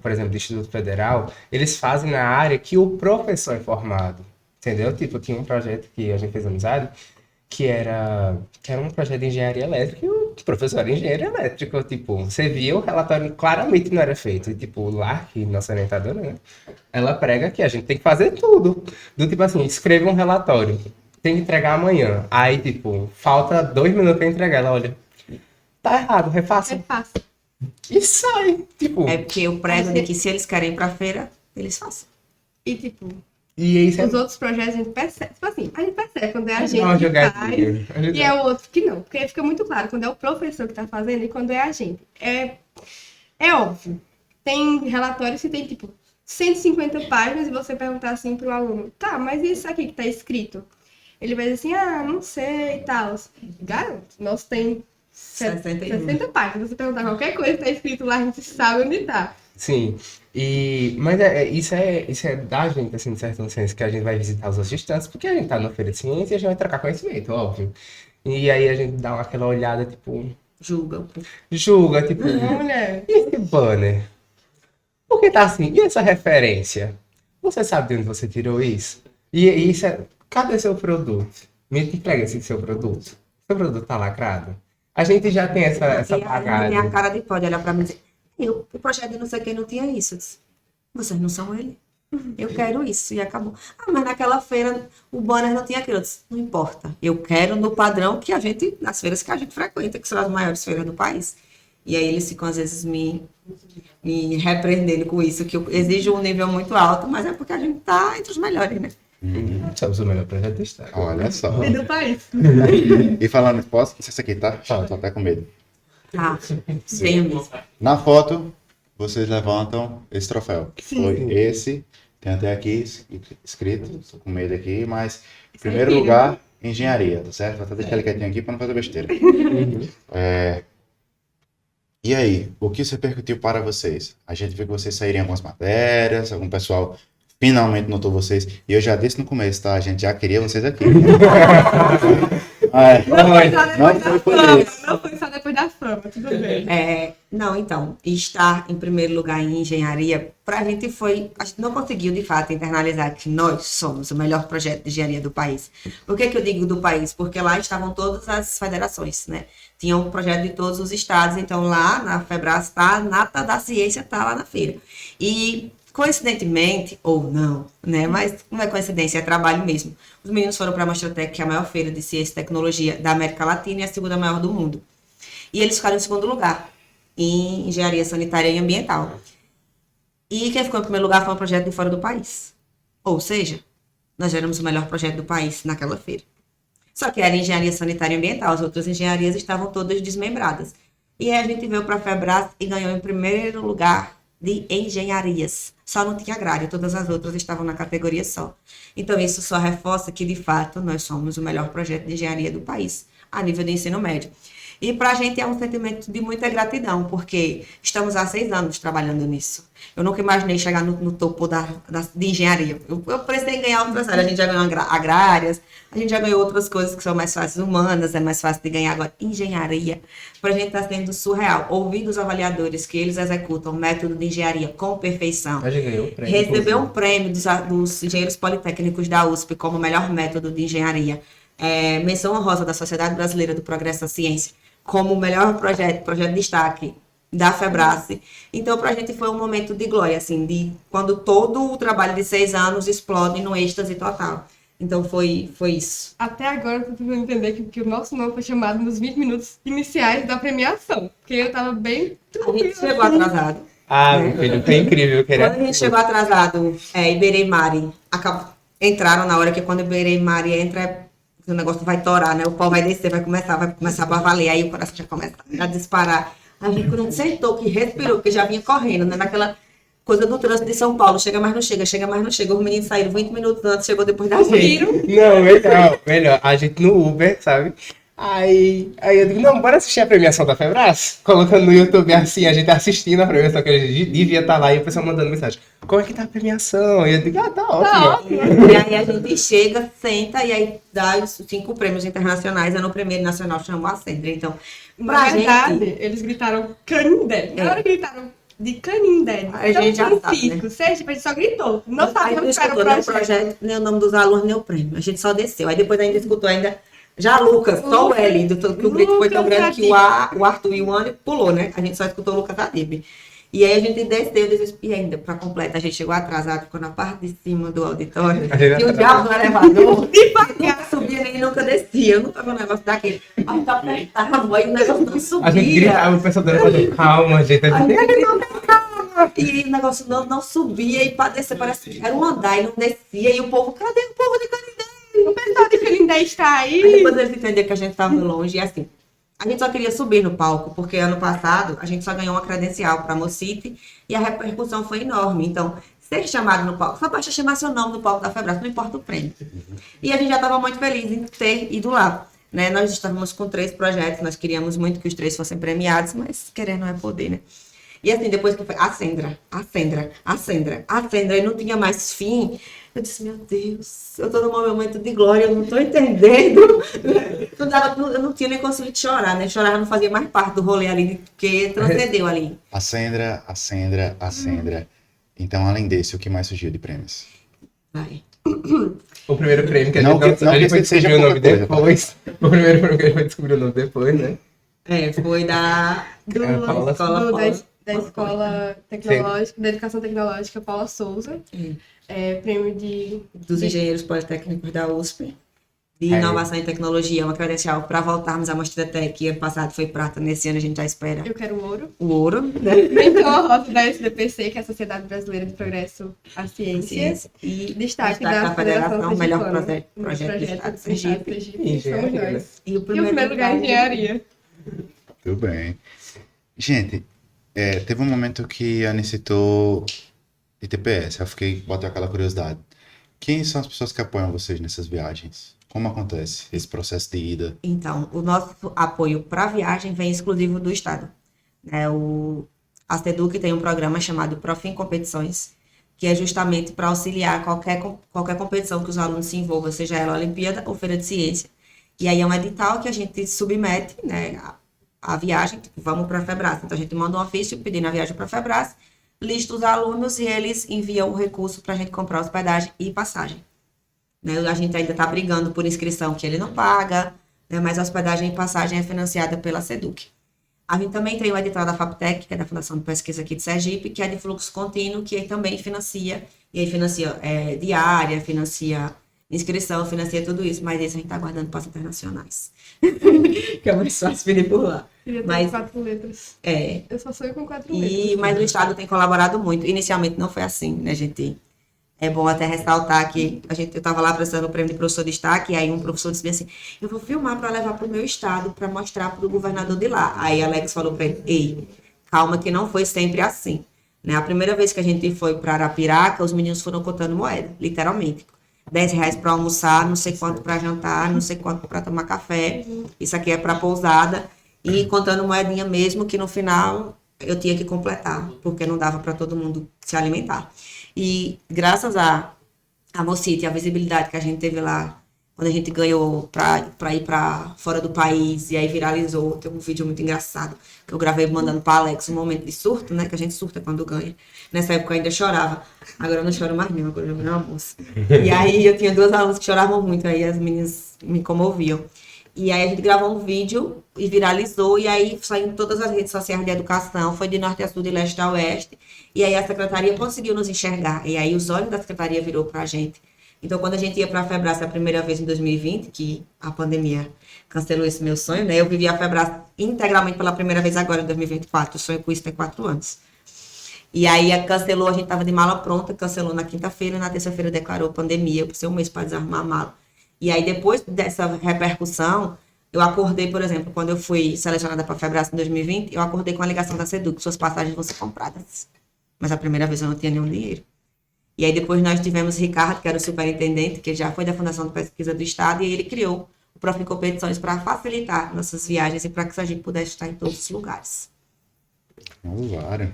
por exemplo, do Instituto Federal, eles fazem na área que o professor é formado. Entendeu? Tipo, tinha um projeto que a gente fez amizade, que era um projeto de engenharia elétrica, e o professor era engenheiro elétrico. Tipo, você via o relatório claramente não era feito. E tipo, lá, que nossa orientadora, né? Ela prega que a gente tem que fazer tudo. Do tipo assim, escreva um relatório. Tem que entregar amanhã. Aí, tipo, falta 2 minutos pra entregar. Ela olha, tá errado, refaça. É fácil. E sai. Tipo, É porque eu prego de que se eles querem ir pra feira, eles façam. E, tipo, e aí você os outros projetos a gente percebe. Tipo assim, a gente percebe quando é a dá gente uma que jogadinha. faz e é o outro que não. Porque fica muito claro quando é o professor que tá fazendo e quando é a gente. É óbvio. Tem relatórios que tem, tipo, 150 páginas e você perguntar assim pro aluno, tá, mas isso aqui que tá escrito? Ele vai dizer assim, não sei e tal. Garanto, nós tem 61. 60 páginas. Você perguntar qualquer coisa que tá escrito lá, a gente sabe onde tá. Sim. Mas isso é da gente, assim, de certo senso, que a gente vai visitar os outros estantes, porque a gente tá na feira de ciência e a gente vai trocar conhecimento, óbvio. E aí a gente dá aquela olhada, tipo, Julgam. julga, tipo, Mulher. e esse banner? Por que tá assim? E essa referência? Você sabe de onde você tirou isso? E isso cadê seu produto? Me entrega esse seu produto. Seu produto tá lacrado? A gente já tem essa E aí, tem a bagagem. cara de pode olhar pra mim e dizer, o projeto de não sei quem não tinha isso. Eu disse, vocês não são ele. Eu quero isso. E acabou. Mas naquela feira o banner não tinha aquilo. Eu disse, não importa. Eu quero no padrão que nas feiras que a gente frequenta, que são as maiores feiras do país. E aí eles ficam, às vezes, me repreendendo com isso, que eu exijo um nível muito alto, mas é porque a gente tá entre os melhores, né? Somos o melhor projeto do estado. Olha só. E do país. E falando, posso? Não sei se aqui, tá? Tô até com medo. Ah, tenho mesmo. Na foto, vocês levantam esse troféu. Que foi esse. Tem até aqui escrito. Tô com medo aqui, mas em primeiro lugar, engenharia, tá certo? Vou até deixar ele quietinho aqui pra não fazer besteira. E aí, o que isso repercutiu para vocês? A gente viu que vocês saíram em algumas matérias, algum pessoal finalmente notou vocês. E eu já disse no começo, tá? A gente já queria vocês aqui. Não foi só depois da fama, tudo bem. Não, então, estar em primeiro lugar em engenharia, pra gente a gente não conseguiu, de fato, internalizar que nós somos o melhor projeto de engenharia do país. Por que eu digo do país? Porque lá estavam todas as federações, né? Tinha um projeto de todos os estados, então lá na Febras tá, a nata da ciência tá lá na feira. E, coincidentemente, ou não, né? Mas não é coincidência, é trabalho mesmo. Os meninos foram para a Mostrotec, que é a maior feira de ciência e tecnologia da América Latina e a segunda maior do mundo. E eles ficaram em segundo lugar, em engenharia sanitária e ambiental. E quem ficou em primeiro lugar foi um projeto de fora do país. Ou seja, nós éramos o melhor projeto do país naquela feira. Só que era engenharia sanitária e ambiental, as outras engenharias estavam todas desmembradas. E aí a gente veio para a Febras e ganhou em primeiro lugar de engenharias. Só não tinha agrária, todas as outras estavam na categoria só. Então isso só reforça que, de fato, nós somos o melhor projeto de engenharia do país, a nível de ensino médio. E para a gente é um sentimento de muita gratidão, porque estamos há 6 anos trabalhando nisso. Eu nunca imaginei chegar no topo de engenharia. Eu precisei ganhar outras áreas. A gente já ganhou agrárias, a gente já ganhou outras coisas que são mais fáceis, humanas, é mais fácil de ganhar agora. Engenharia, para a gente está sendo surreal. Ouvir dos avaliadores que eles executam o método de engenharia com perfeição. A gente ganhou o prêmio. Recebeu um prêmio dos engenheiros politécnicos da USP como o melhor método de engenharia. Menção honrosa da Sociedade Brasileira do Progresso da Ciência como o melhor projeto de destaque da Febrace. Então, para a gente foi um momento de glória, assim, de quando todo o trabalho de 6 anos explode no êxtase total. Então, foi isso. Até agora eu tô tentando entender que o nosso nome foi chamado nos 20 minutos iniciais da premiação. Porque eu tava bem A gente chegou atrasado. Meu filho, foi incrível. Quando a gente chegou atrasado, Iberê e Mari entraram na hora que quando Iberê e Mari entra, o negócio vai torar, né? O pau vai descer, vai começar a valer, aí o coração já começa a disparar. A gente, quando a gente sentou, que respirou, porque já vinha correndo, né? Naquela coisa do trânsito de São Paulo, chega, mas não chega. Os meninos saíram 20 minutos antes, chegou depois da gente. Não, melhor. A gente no Uber, sabe? Aí eu digo, não, bora assistir a premiação da Febras? Colocando no YouTube assim, a gente assistindo a premiação, que a gente devia estar lá, e o pessoal mandando mensagem, como é que tá a premiação? E eu digo, tá ótimo. E aí a gente chega, senta, e aí dá os 5 prêmios internacionais, no primeiro nacional chamou a Sendra. Então, na verdade, eles gritaram Canindé. Na hora gritaram de Canindé. A gente já sabe, né? A gente só gritou. Não sabíamos que era o projeto, nem o nome dos alunos, nem o prêmio. A gente só desceu. Aí depois ainda escutou já Lucas, só o L, que o grito foi tão grande que o Arthur e o Anny pulou, né? A gente só escutou o Lucas Adib. E aí a gente desceu, e ainda, pra completar, a gente chegou atrasado, ficou na parte de cima do auditório, e o diabo do elevador, nunca subia nem nunca descia. Eu nunca vi um negócio daquele. Aí tá apertado, aí o negócio não subia. A gente gritava, o pessoal do elevador, calma, gente. E o negócio não subia, e pra descer, parece que era um andar, e não descia, e o povo, cadê o povo de Canindé? O pessoal de Canindé está aí. Aí depois eles entenderam que a gente estava longe, e assim, a gente só queria subir no palco, porque ano passado a gente só ganhou uma credencial para a Mocity e a repercussão foi enorme. Então, ser chamado no palco, só basta chamar seu nome no palco da Febras, não importa o prêmio. E a gente já estava muito feliz em ter ido lá. Né? Nós estávamos com 3 projetos, nós queríamos muito que os 3 fossem premiados, mas querer não é poder, né? E assim, depois que foi a Sendra, e não tinha mais fim, eu disse, meu Deus, eu tô num momento de glória, eu não tô entendendo. Eu não tinha nem conseguido chorar, né? Chorar não fazia mais parte do rolê ali, porque transcendeu ali. A Sendra. Então, além desse, o que mais surgiu de prêmios? Vai. O primeiro prêmio que a Não gente que- não a gente que foi seja descobrir o nome pouca coisa, depois. O primeiro prêmio que a gente foi descobrir o nome depois, né? Foi da Paula Da Escola Tecnológica, da Educação Tecnológica Paula Souza. Prêmio dos engenheiros politécnicos da USP, de inovação e tecnologia, uma credencial para voltarmos à Mostratec, ano passado foi prata, nesse ano a gente já espera Eu quero ouro. o ouro, né? Menção honrosa da SBPC, que é a Sociedade Brasileira de Progresso à Ciência. E Destaque da Federação, melhor Sergipana. projeto do Estado de Sergipe. Somos Engenharia. nós. E o E o primeiro lugar é engenharia. Tudo bem. Gente, teve um momento que a Anny citou ITPS. Botei aquela curiosidade. Quem são as pessoas que apoiam vocês nessas viagens? Como acontece esse processo de ida? Então, o nosso apoio para a viagem vem exclusivo do Estado. A SEDUC tem um programa chamado Profim Competições, que é justamente para auxiliar qualquer competição que os alunos se envolvam, seja ela Olimpíada ou Feira de Ciência. E aí é um edital que a gente submete, né, a viagem, tipo, vamos para a Febras. Então, a gente manda um ofício pedindo a viagem para a Febras, lista os alunos e eles enviam o recurso para a gente comprar hospedagem e passagem. Né? A gente ainda está brigando por inscrição que ele não paga, né? Mas a hospedagem e passagem é financiada pela SEDUC. A gente também tem o edital da FAPTEC, que é da Fundação de Pesquisa aqui de Sergipe, que é de fluxo contínuo, que também financia, e aí financia diária, financia inscrição, financia tudo isso, mas esse a gente está aguardando para os internacionais. Que é mais fácil pedir por lá. Queria ter Mas 4 letras. Eu só sonho com 4 mas letras. o Estado tem colaborado muito. Inicialmente não foi assim, né, gente? É bom até ressaltar que eu estava lá prestando o prêmio de professor de destaque, e aí um professor disse assim, eu vou filmar para levar para o meu estado, para mostrar para o governador de lá. Aí Alex falou para ele, ei, calma que não foi sempre assim. Né? A primeira vez que a gente foi para Arapiraca, os meninos foram contando moeda, literalmente. R$ 10 para almoçar, não sei quanto para jantar, não sei quanto para tomar café. Isso aqui é para pousada. E contando moedinha mesmo, que no final eu tinha que completar, porque não dava para todo mundo se alimentar. E graças a Mocite, a visibilidade que a gente teve lá, quando a gente ganhou para ir para fora do país, e aí viralizou, tem um vídeo muito engraçado, que eu gravei mandando para Alex, um momento de surto, né, que a gente surta quando ganha. Nessa época eu ainda chorava, agora eu não choro mais não, agora eu já virei uma moça. E aí eu tinha 2 alunos que choravam muito, aí as meninas me comoviam. E aí a gente gravou um vídeo e viralizou, e aí saiu em todas as redes sociais de educação, foi de norte a sul, de leste a oeste, e aí a secretaria conseguiu nos enxergar, e aí os olhos da secretaria virou pra gente. Então, quando a gente ia para a FEBRAS a primeira vez em 2020, que a pandemia cancelou esse meu sonho, né? Eu vivi a FEBRAS integralmente pela primeira vez agora, em 2024, o sonho com isso tem 4 anos. E aí cancelou, a gente tava de mala pronta, cancelou na quinta-feira, na terça-feira declarou pandemia, eu precisei um mês para desarmar a mala. E aí, depois dessa repercussão, eu acordei, por exemplo, quando eu fui selecionada para a FEBRAS em 2020, eu acordei com a ligação da SEDUC, suas passagens vão ser compradas. Mas a primeira vez eu não tinha nenhum dinheiro. E aí depois nós tivemos Ricardo, que era o superintendente, que já foi da Fundação de Pesquisa do Estado, e ele criou o Prof. Competições para facilitar nossas viagens e para que a gente pudesse estar em todos os lugares. Vara.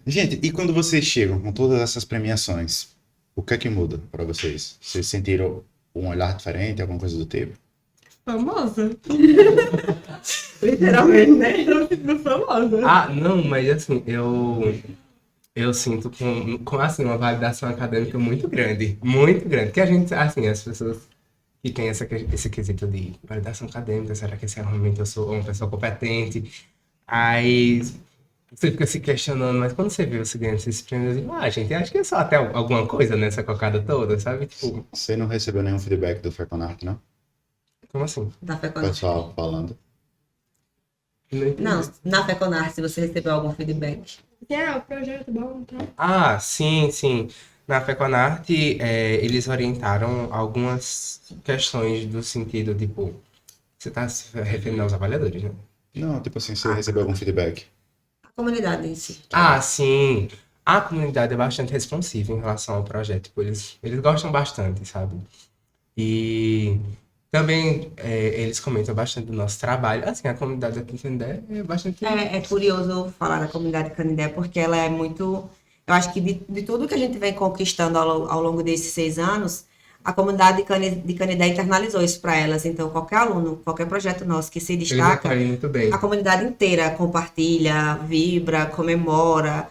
Gente, e quando vocês chegam com todas essas premiações, o que é que muda para vocês? Vocês sentiram um olhar diferente, alguma coisa do tipo? Famosa. Literalmente, né? Eu fico famosa. Ah, não, mas assim, eu sinto com assim, uma validação acadêmica muito grande. Muito grande. Que a gente, assim, as pessoas que têm esse quesito de validação acadêmica, será que realmente eu sou uma pessoa competente? Aí você fica se questionando, mas quando você vê você ganhando esses prêmios, gente, acho que é só até alguma coisa nessa cocada toda, sabe? Tipo, Você não recebeu nenhum feedback do Feconarte, não? como assim? Da O FECONAR. pessoal falando. Não, na FECONAR, se você recebeu algum feedback. O projeto bom, tá? Ah, sim, sim. Na Feconarte, eles orientaram algumas questões do sentido, tipo, você está se referindo aos avaliadores, né? Não, tipo assim, você recebeu algum feedback? A comunidade em si. Ah, sim. A comunidade é bastante responsiva em relação ao projeto. Tipo, eles gostam bastante, sabe? E também eles comentam bastante do nosso trabalho. Assim, a comunidade aqui em Canindé é bastante... É curioso falar da comunidade Canindé, porque ela é muito... Eu acho que de tudo que a gente vem conquistando ao longo desses 6 anos, a comunidade de Canindé internalizou isso para elas. Então, qualquer aluno, qualquer projeto nosso que se Eles destaca, acolhem muito bem. a comunidade inteira compartilha, vibra, comemora,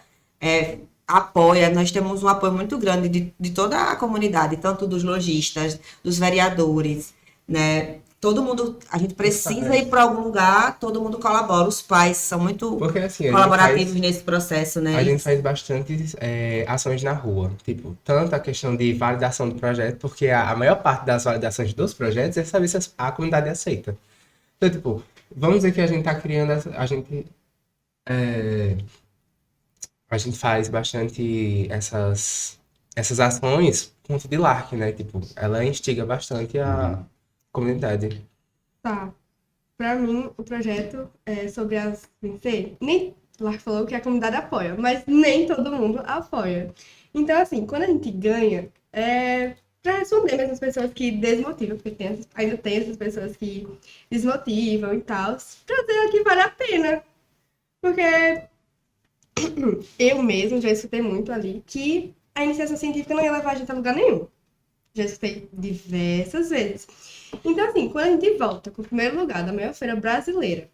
apoia. Nós temos um apoio muito grande de toda a comunidade, tanto dos lojistas, dos vereadores, né? Todo mundo, a gente precisa ir para algum lugar, todo mundo colabora. Os pais são muito Porque assim, colaborativos nesse processo, né? a gente faz bastante ações na rua. Tipo, tanto a questão de validação do projeto, porque a maior parte das validações dos projetos é saber se a comunidade aceita. Então, tipo, vamos dizer que a gente tá criando, a gente faz bastante essas ações com o de LARC, né? Tipo, ela instiga bastante a comunidade. Tá. Pra mim, o projeto é sobre as vencer. Nem lá falou que a comunidade apoia, mas nem todo mundo apoia. Então, assim, quando a gente ganha, pra responder mesmo as pessoas que desmotivam, porque ainda tem essas pessoas que desmotivam e tal, pra dizer que vale a pena. Porque eu mesmo já escutei muito ali que a iniciação científica não ia levar a gente a lugar nenhum. Já escutei diversas vezes. Então, assim, quando a gente volta com o primeiro lugar da maior feira brasileira,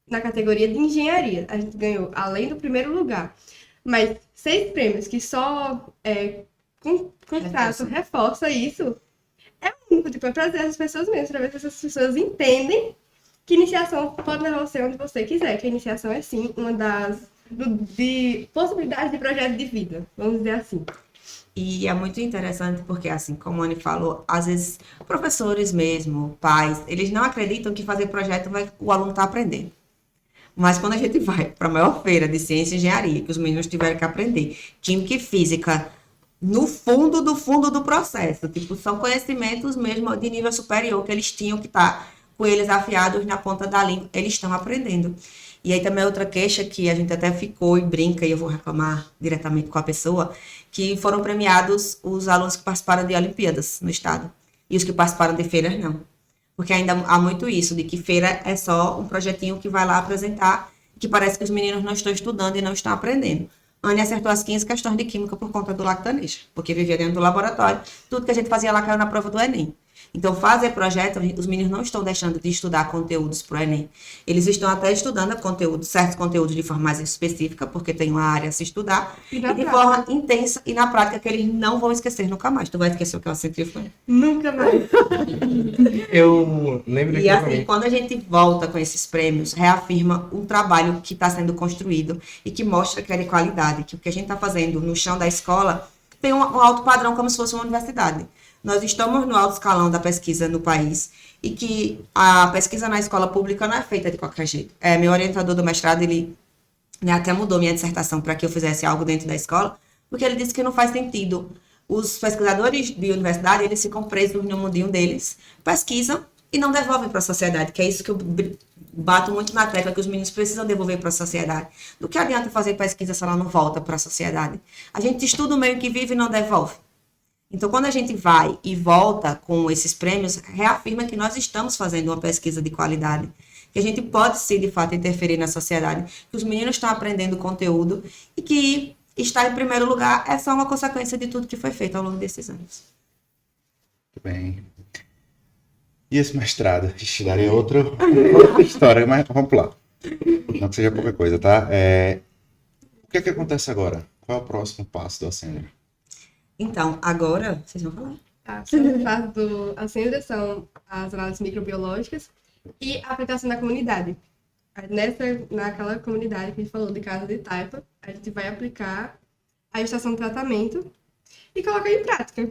na categoria de engenharia, a gente ganhou, além do primeiro lugar, mas 6 prêmios que só reforça isso, é único, tipo, é prazer as pessoas mesmo, pra ver se essas pessoas entendem que iniciação pode levar você onde você quiser, que a iniciação é, sim, uma das de possibilidades de projeto de vida, vamos dizer assim. E é muito interessante porque, assim, como a Anne falou, às vezes professores mesmo, pais, eles não acreditam que fazer projeto o aluno está aprendendo. Mas quando a gente vai para a maior feira de ciência e engenharia, que os meninos tiveram que aprender química e física no fundo do processo. Tipo, são conhecimentos mesmo de nível superior que eles tinham que estar com eles afiados na ponta da língua. Eles estão aprendendo. E aí também outra queixa que a gente até ficou e brinca, e eu vou reclamar diretamente com a pessoa, que foram premiados os alunos que participaram de Olimpíadas no estado. E os que participaram de feiras, não. Porque ainda há muito isso, de que feira é só um projetinho que vai lá apresentar, que parece que os meninos não estão estudando e não estão aprendendo. Anne acertou as 15 questões de química por conta do lactaneja, porque vivia dentro do laboratório. Tudo que a gente fazia lá caiu na prova do Enem. Então, fazer projeto, os meninos não estão deixando de estudar conteúdos para o Enem. Eles estão até estudando certos conteúdos de forma mais específica, porque tem uma área a se estudar, e de forma intensa e na prática que eles não vão esquecer nunca mais. Tu vai esquecer o que ela sentiu, foi? Nunca mais. Eu lembro E que assim, quando a gente volta com esses prêmios, reafirma um trabalho que está sendo construído e que mostra que é de qualidade, que o que a gente está fazendo no chão da escola tem um alto padrão como se fosse uma universidade. Nós estamos no alto escalão da pesquisa no país e que a pesquisa na escola pública não é feita de qualquer jeito. Meu orientador do mestrado, ele até mudou minha dissertação para que eu fizesse algo dentro da escola, porque ele disse que não faz sentido. Os pesquisadores de universidade, eles ficam presos no mundinho deles, pesquisam e não devolvem para a sociedade, que é isso que eu bato muito na tecla, que os meninos precisam devolver para a sociedade. Do que adianta fazer pesquisa se ela não volta para a sociedade? A gente estuda o meio que vive e não devolve. Então, quando a gente vai e volta com esses prêmios, reafirma que nós estamos fazendo uma pesquisa de qualidade, que a gente pode, sim, de fato, interferir na sociedade, que os meninos estão aprendendo conteúdo e que estar em primeiro lugar é só uma consequência de tudo que foi feito ao longo desses anos. Muito bem. E esse mestrado? Ixi, daria outra história, mas vamos lá. Não que seja pouca coisa, tá? O que é que acontece agora? Qual é o próximo passo do Ascendra? Então, agora, vocês vão falar. A segunda fase do Ascendra são as análises microbiológicas e a aplicação na comunidade. Naquela comunidade que a gente falou de casa de taipa, a gente vai aplicar a estação de tratamento e colocar em prática.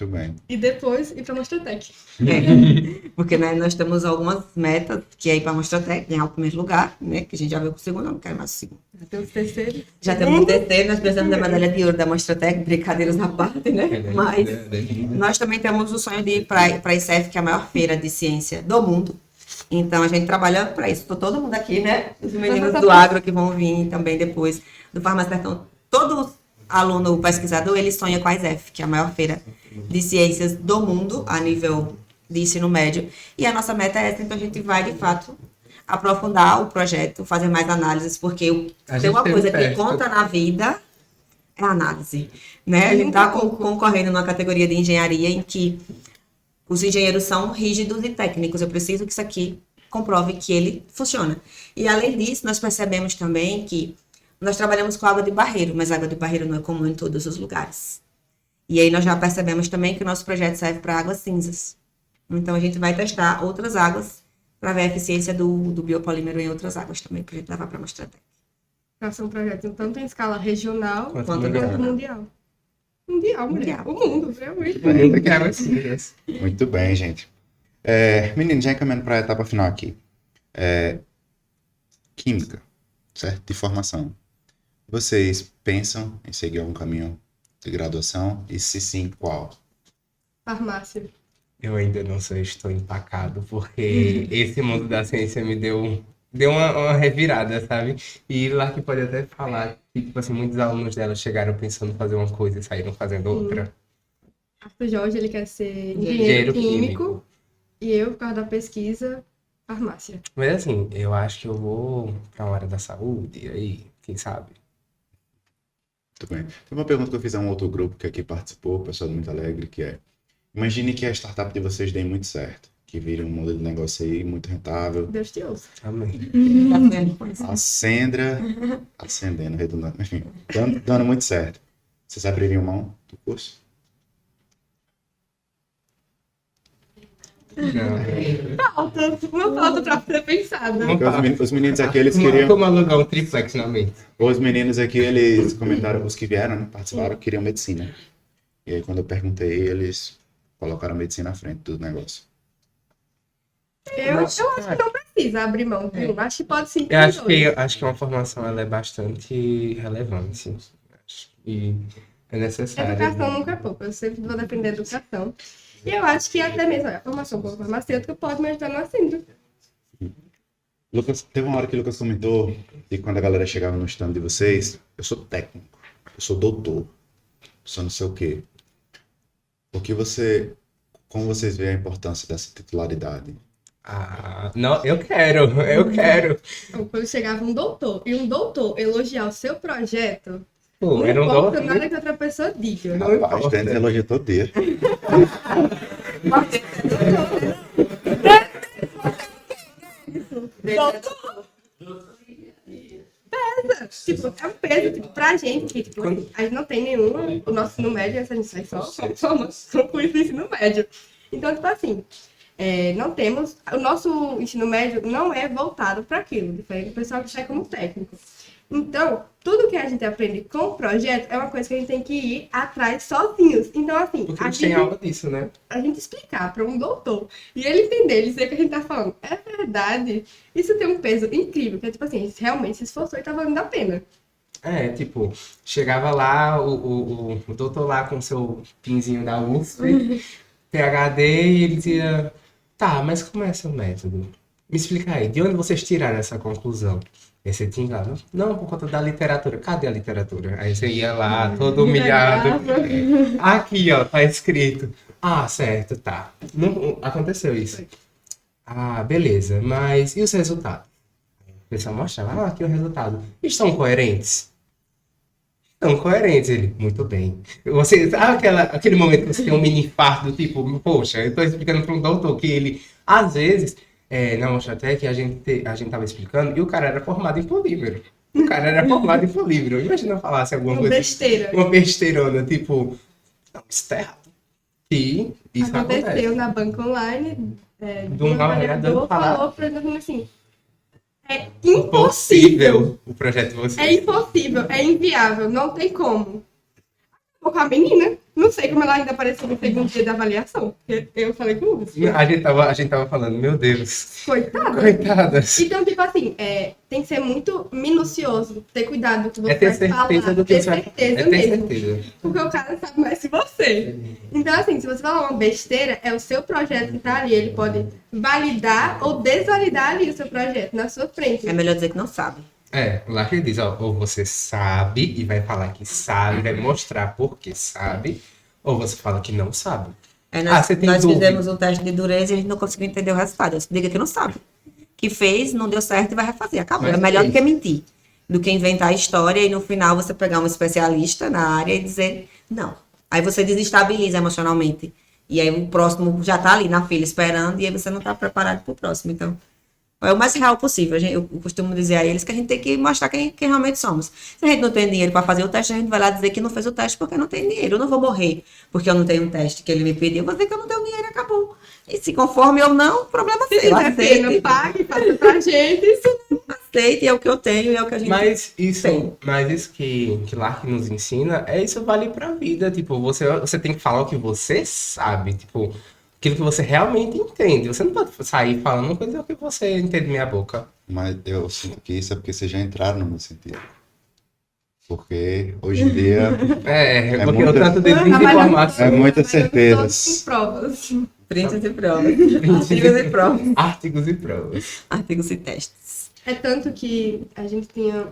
Muito bem. E depois ir para a Mostratec. Porque né, nós temos algumas metas, que é ir para a Mostratec, ganhar o primeiro lugar, né? Que a gente já viu com o segundo, não quero mais o segundo. Já temos o terceiro. Já temos o terceiro, nós precisamos da medalha de ouro da Mostratec, brincadeiras na parte, né? Mas nós também temos o sonho de ir para a ICEF, que é a maior feira de ciência do mundo. Então, a gente trabalha para isso. Tô todo mundo aqui, né? Os meninos do agro que vão vir também depois, do Farmacêutico. Todo aluno pesquisador, ele sonha com a ICEF, que é a maior feira de ciências do mundo, a nível de ensino médio. E a nossa meta é essa, então a gente vai, de fato, aprofundar o projeto, fazer mais análises, porque tem uma coisa que conta na vida, é a análise. Né? A gente está concorrendo numa categoria de engenharia em que os engenheiros são rígidos e técnicos. Eu preciso que isso aqui comprove que ele funciona. E, além disso, nós percebemos também que nós trabalhamos com água de barreiro, mas água de barreiro não é comum em todos os lugares. E aí nós já percebemos também que o nosso projeto serve para águas cinzas. Então, a gente vai testar outras águas para ver a eficiência do biopolímero em outras águas também, para a gente levar para a Mostratec. Vai ser um projeto tanto em escala regional quanto mundial. Mundial. O mundo, realmente. O mundo que é águas cinzas. Muito bem, gente. Meninos, já encaminhando para a etapa final aqui. Química, certo? De formação. Vocês pensam em seguir algum caminho de graduação? E se sim, qual? Farmácia. Eu ainda não sei, estou empacado, porque esse mundo da ciência me deu uma revirada, sabe? E lá que pode até falar que, tipo assim, muitos alunos dela chegaram pensando em fazer uma coisa e saíram fazendo outra. Arthur Jorge, ele quer ser Engenheiro engenheiro químico. E eu, por causa da pesquisa, farmácia. Mas assim, eu acho que eu vou para uma área da saúde, aí, quem sabe? Muito bem. Tem uma pergunta que eu fiz a um outro grupo que aqui participou, o pessoal do Muito Alegre, que é: imagine que a startup de vocês dê muito certo, que vire um modelo de negócio aí muito rentável. Deus te ouça. Amém. Ascendendo, redundante, enfim, dando muito certo. Vocês abririam mão do curso? Não. Uma falta pra ser pensada. Porque os meninos aqui, eles queriam... Como alugar um triplex na mente. Os meninos aqui, eles comentaram, os que vieram, né, participaram, queriam medicina. E aí, quando eu perguntei, eles colocaram a medicina à frente do negócio. Eu acho que não precisa abrir mão de um. Acho que pode sim. Eu acho que uma formação ela é bastante relevante. E É necessário. Educação nunca é pouco, eu sempre vou defender a educação. E eu acho que até mesmo a formação como farmacêutico pode me ajudar na síndrome. Lucas, teve uma hora que o Lucas comentou que quando a galera chegava no stand de vocês, eu sou técnico, eu sou doutor, eu sou não sei o quê. Como vocês veem a importância dessa titularidade? Ah, não, eu quero. Então, quando chegava um doutor e um doutor elogiar o seu projeto, Pô, não era um importa doutor. nada que outra pessoa diga. Não Rapaz, importa. Denis elogia todo dia. Tipo, é um peso tipo, pra gente, que tipo, a gente não tem nenhum, o nosso ensino médio, a gente sai só somos concluídos do ensino médio. Então, tipo assim, não temos, o nosso ensino médio não é voltado para aquilo, diferente do pessoal que sai como técnico. Então, tudo que a gente aprende com o projeto é uma coisa que a gente tem que ir atrás sozinhos. Então, assim, Porque a a gente tem gente, aula disso, né? a gente explicar para um doutor e ele entender, ele dizer que a gente tá falando é verdade, isso tem um peso incrível, que é tipo assim, a gente realmente se esforçou e tá valendo a pena. É, tipo, chegava lá o doutor lá com seu pinzinho da USP, PhD, e ele dizia, tá, mas como é seu método? Me explica aí, de onde vocês tiraram essa conclusão? Aí você tinha lá, não, por conta da literatura. Cadê a literatura? Aí você ia lá, todo humilhado. Aqui, ó, tá escrito. Ah, certo, tá. Não, aconteceu isso. Ah, beleza, mas e os resultados? O pessoal mostrava, aqui é o resultado. Estão coerentes? Estão coerentes, ele. Muito bem. Você, sabe aquele momento que você tem um mini infarto, tipo, poxa, eu tô explicando para um doutor que ele, às vezes, na até que a gente tava explicando, e o cara era formado em polímero. O cara era formado em polímero. Imagina eu falasse alguma Uma coisa. besteira. Uma besteirona, tipo, não, isso tá errado. E isso Aconteceu acontece. na banca online, De um avaliador falar. falou pra mim assim, é impossível, O projeto de vocês. é impossível, é inviável, não tem como. Vou com a menina, não sei como ela ainda apareceu no segundo dia da avaliação, porque eu falei com o Lucas, A gente tava falando, meu Deus, coitada. coitadas. Então, tipo assim, tem que ser muito minucioso, ter cuidado do que você É ter vai falar, certeza do que ter você vai certeza É ter mesmo. certeza. Porque o cara sabe mais que você. Então, assim, se você falar uma besteira, é o seu projeto que tá ali. Ele pode validar ou desvalidar ali o seu projeto na sua frente. É melhor dizer que não sabe. Lá que ele diz, ó, ou você sabe e vai falar que sabe, vai mostrar porque sabe, ou você fala que não sabe. Nós, você tem nós dúvida? fizemos um teste de dureza e a gente não conseguiu entender o resultado. Eu diga que não sabe. Que fez, não deu certo e vai refazer. Acabou. Mas é melhor fez. do que mentir. Do que inventar a história e no final você pegar um especialista na área e dizer não. Aí você desestabiliza emocionalmente. E aí o próximo já tá ali na fila esperando e aí você não tá preparado pro próximo. Então, é o mais real possível. Eu costumo dizer a eles que a gente tem que mostrar quem realmente somos. Se a gente não tem dinheiro para fazer o teste, a gente vai lá dizer que não fez o teste porque não tem dinheiro. Eu não vou morrer porque eu não tenho um teste que ele me pediu. Eu vou dizer que eu não tenho dinheiro e acabou. E se conforme ou não, o problema é seu. Se quiser pena, pague, faça pra gente. Isso Aceite, é o que eu tenho e é o que a gente Mas isso tem. que Lark nos ensina, isso vale pra vida. Tipo, você tem que falar o que você sabe. Tipo, aquilo que você realmente entende. Você não pode sair falando uma coisa que você entende na minha boca. Mas eu sinto que isso é porque vocês já entraram no meu sentido. Porque hoje em dia Porque muita- o tanto de trabalhando desinformação. É muitas trabalhando certezas. todos em provas. Prints e provas. Artigos e provas. Artigos e provas. Artigos e testes. É tanto que a gente tinha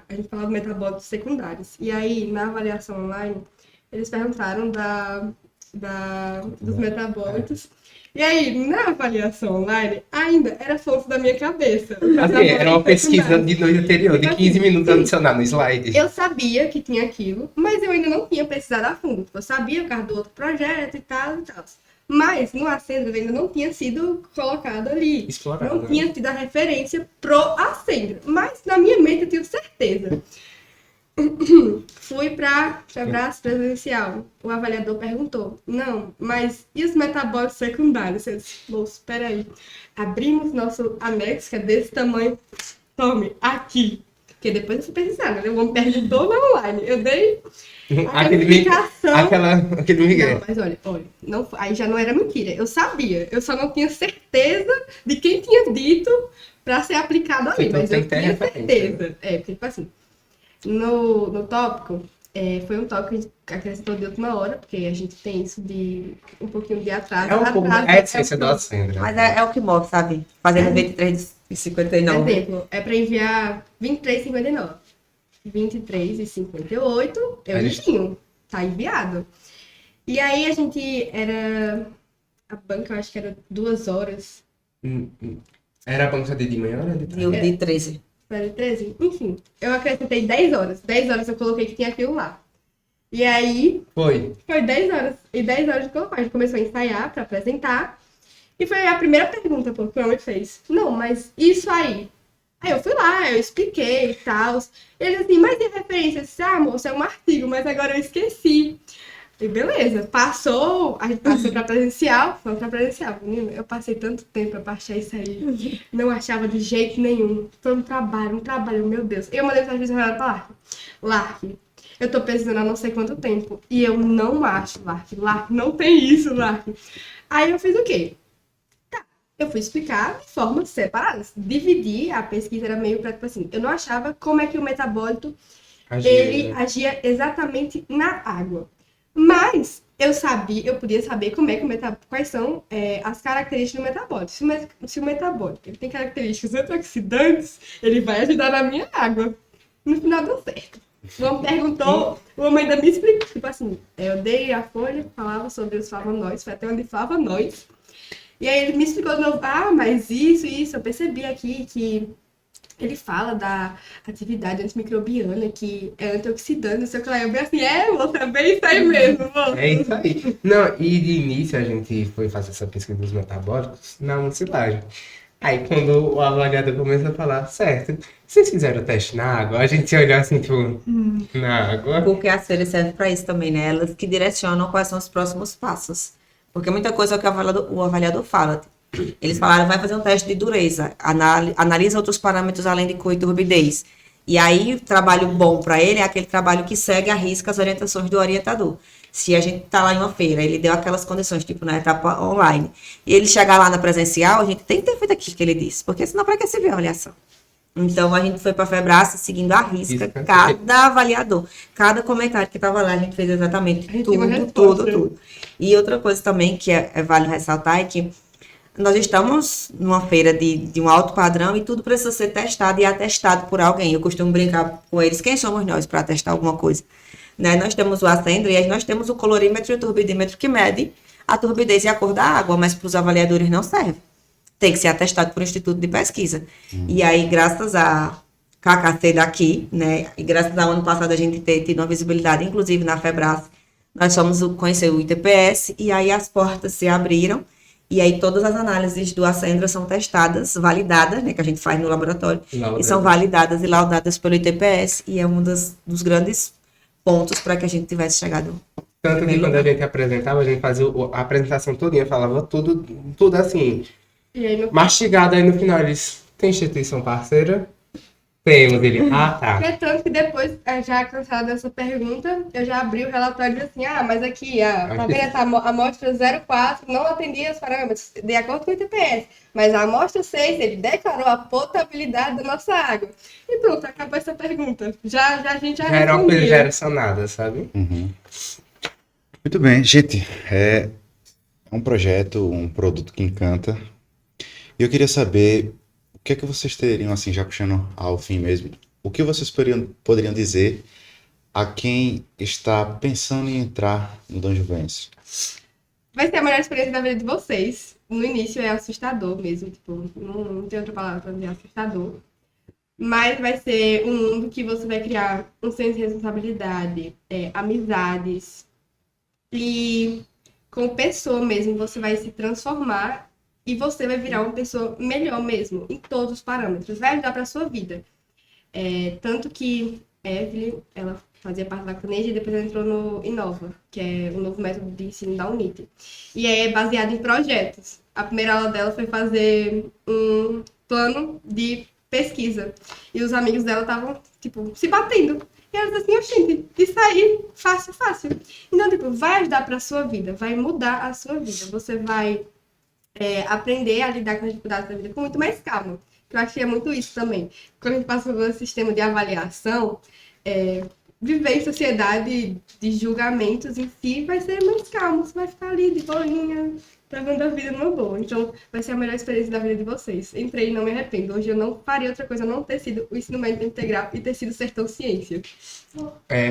a gente falava de metabólitos secundários. E aí, na avaliação online, eles perguntaram dos metabólitos. E aí, na avaliação online, ainda era força da minha cabeça. Assim, era uma pesquisa Secundários. de noite anterior, de 15 minutos adicionar no slide. Eu sabia que tinha aquilo, mas eu ainda não tinha pesquisado a fundo. Tipo, eu sabia por causa do outro projeto e tal e tal. Mas no Ascendra ainda não tinha sido colocado ali. Explorado, Não né? tinha tido a referência pro Ascendra. Mas na minha mente eu tenho certeza. Fui para braço presencial. O avaliador perguntou: não, mas e os metabólicos secundários? Eu disse: moço, peraí. Abrimos nosso anexo, que é desse tamanho. Tome, aqui. Porque depois eu fui pesquisar, né? O homem perguntou na online. Eu dei Aquele explicação. aquele Miguel. Não, mas olha, não, aí já não era mentira. Eu sabia, eu só não tinha certeza de quem tinha dito para ser aplicado ali. Então Mas tem eu que ter tinha referência. certeza. Porque, tipo assim, no tópico, Foi um toque que a gente acrescentou de última hora, porque a gente tem isso de um pouquinho de atraso. É um pouco. Atraso É a essência do um- Alcendra. Mas é o que move, sabe? Fazendo 23,59. Exemplo, é para enviar 23,59. 23,58, eu A gente- envio. Tá enviado. E aí a gente era. A banca, eu acho que era 2 horas. Era a banca de manhã ou era de tarde? De 13. Para 13? Enfim, eu acrescentei 10 horas. 10 horas eu coloquei que tinha aquilo lá. E aí, Foi. foi 10 horas. E 10 horas de colocar. A gente começou a ensaiar para apresentar. E foi a primeira pergunta, pô, que o homem fez. Não, mas isso aí. Aí eu fui lá, eu expliquei e tal. Ele assim, mas e referência? Eu disse, moça, é um artigo, mas agora eu esqueci. E beleza, a gente passou pra presencial, foi pra presencial. Menino, eu passei tanto tempo pra baixar isso aí, não achava de jeito nenhum. Foi um trabalho, meu Deus. Eu mandei mensagem pra Lark. Lark, eu tô pesquisando há não sei quanto tempo, e eu não acho, Lark, não tem isso, Lark. Aí eu fiz o quê? Eu fui explicar de formas separadas. Dividir a pesquisa era meio pra, tipo assim, eu não achava como é que o metabólito ele agia exatamente na água. Mas eu podia saber como é que quais são as características do metabólito. Se o metabólito ele tem características antioxidantes, ele vai ajudar na minha água. No final deu certo. O homem perguntou, o homem ainda me explicou. Tipo assim, eu dei a folha, falava sobre os flavonoides, foi até onde flavonoides. E aí ele me explicou de novo, mas isso, eu percebi aqui que ele fala da atividade antimicrobiana, que é antioxidante, não sei o que lá. Eu vi assim, moça, é bem isso aí mesmo, moça. É isso aí. Não, e de início a gente foi fazer essa pesquisa dos metabólicos na mucilagem. Aí quando o avaliador começou a falar, certo, vocês fizeram o teste na água? A gente olhou assim, tipo, na água. Porque as feiras servem para isso também, né? Elas que direcionam quais são os próximos passos. Porque muita coisa é o que o avaliador fala. Eles falaram, vai fazer um teste de dureza, analisa outros parâmetros além de cor e turbidez. E aí, trabalho bom para ele é aquele trabalho que segue à risca as orientações do orientador. Se a gente está lá em uma feira, ele deu aquelas condições, tipo na etapa online, e ele chegar lá na presencial, a gente tem que ter feito aquilo que ele disse, porque senão para que se vê a avaliação? Então, a gente foi para a Febraça seguindo à risca cada avaliador, cada comentário que estava lá, a gente fez exatamente tudo. E outra coisa também que vale ressaltar é que nós estamos numa feira de um alto padrão e tudo precisa ser testado e atestado por alguém. Eu costumo brincar com eles, quem somos nós para testar alguma coisa? Né? Nós temos o Alcendra e nós temos o colorímetro e o turbidímetro que mede a turbidez e a cor da água, mas para os avaliadores não serve. Tem que ser atestado por um instituto de pesquisa. E aí, graças a KKC daqui, né, e graças ao ano passado a gente ter tido uma visibilidade, inclusive na Febraça, nós fomos conhecer o ITPS e aí as portas se abriram. E aí todas as análises do Alcendra são testadas, validadas, né, que a gente faz no laboratório, e são validadas e laudadas pelo ITPS, e é um dos grandes pontos para que a gente tivesse chegado. Tanto que quando a gente apresentava, a gente fazia a apresentação todinha, falava tudo assim, E aí, mastigado, aí no final eles, tem instituição parceira? Temos, ele, tá. é tanto que depois, já cansada dessa pergunta, eu já abri o relatório e disse assim, mas aqui, tá vendo essa amostra 04 não atendia os parâmetros, de acordo com o ITPS, mas a amostra 6, ele declarou a potabilidade da nossa água. E pronto, acabou essa pergunta. A gente já Era uma coisa respondia. direcionada, sabe? Muito bem, gente. É um projeto, um produto que encanta. E eu queria saber o que é que vocês teriam, assim, já puxando ao fim mesmo, o que vocês poderiam dizer a quem está pensando em entrar no Dom Juvencio? Vai ser a melhor experiência da vida de vocês. No início é assustador mesmo, tipo, não tem outra palavra pra dizer assustador. Mas vai ser um mundo que você vai criar um senso de responsabilidade, amizades. E com pessoa mesmo, você vai se transformar e você vai virar uma pessoa melhor mesmo, em todos os parâmetros. Vai ajudar para sua vida. Tanto que Evelyn, ela fazia parte da CNED e depois ela entrou no Inova, que é o novo método de ensino da Unite. E é baseado em projetos. A primeira aula dela foi fazer um plano de pesquisa. E os amigos dela estavam, tipo, se batendo. E ela disse assim, gente, isso aí, fácil. Então, tipo, vai ajudar para a sua vida, vai mudar a sua vida. Você vai aprender a lidar com as dificuldades da vida com muito mais calma. Eu acho que é muito isso também. Quando a gente passa pelo sistema de avaliação, viver em sociedade de julgamentos em si vai ser mais calmo. Você vai ficar ali de boinha, levando a vida numa boa. Então, vai ser a melhor experiência da vida de vocês. Entrei e não me arrependo. Hoje eu não faria outra coisa, não ter sido o ensino médio integral e ter sido Sertão Ciência.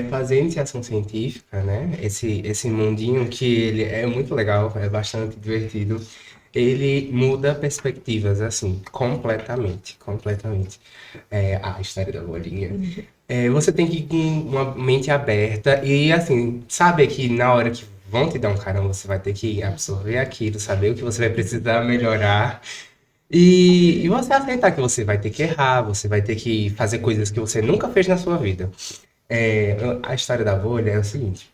Fazer iniciação científica, né? Esse mundinho que ele é muito legal, é bastante divertido. Ele muda perspectivas, assim, completamente, completamente. A história da bolinha. Você tem que ir com uma mente aberta e, assim, saber que na hora que vão te dar um carão, você vai ter que absorver aquilo, saber o que você vai precisar melhorar. E você aceitar que você vai ter que errar, você vai ter que fazer coisas que você nunca fez na sua vida. A história da bolha é o seguinte.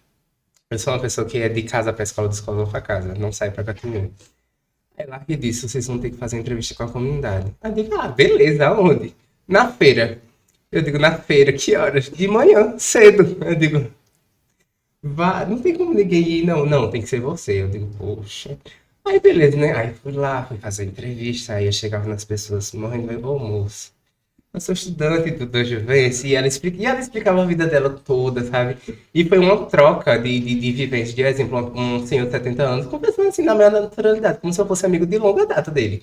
Eu sou uma pessoa que é de casa para escola, de escola para casa, não sai para canto nenhum. Aí lá que disse, vocês vão ter que fazer entrevista com a comunidade. Aí eu digo, beleza, aonde? Na feira. Eu digo, na feira, que horas? De manhã, cedo. Eu digo, vá, não tem como ninguém ir, não, tem que ser você. Eu digo, poxa. Aí beleza, né? Aí fui lá, fui fazer entrevista, aí eu chegava nas pessoas morrendo, ô moço, eu sou estudante do Juventus, e ela explicava a vida dela toda, sabe? E foi uma troca de vivência, de exemplo, um senhor de 70 anos, conversando assim na minha naturalidade, como se eu fosse amigo de longa data dele.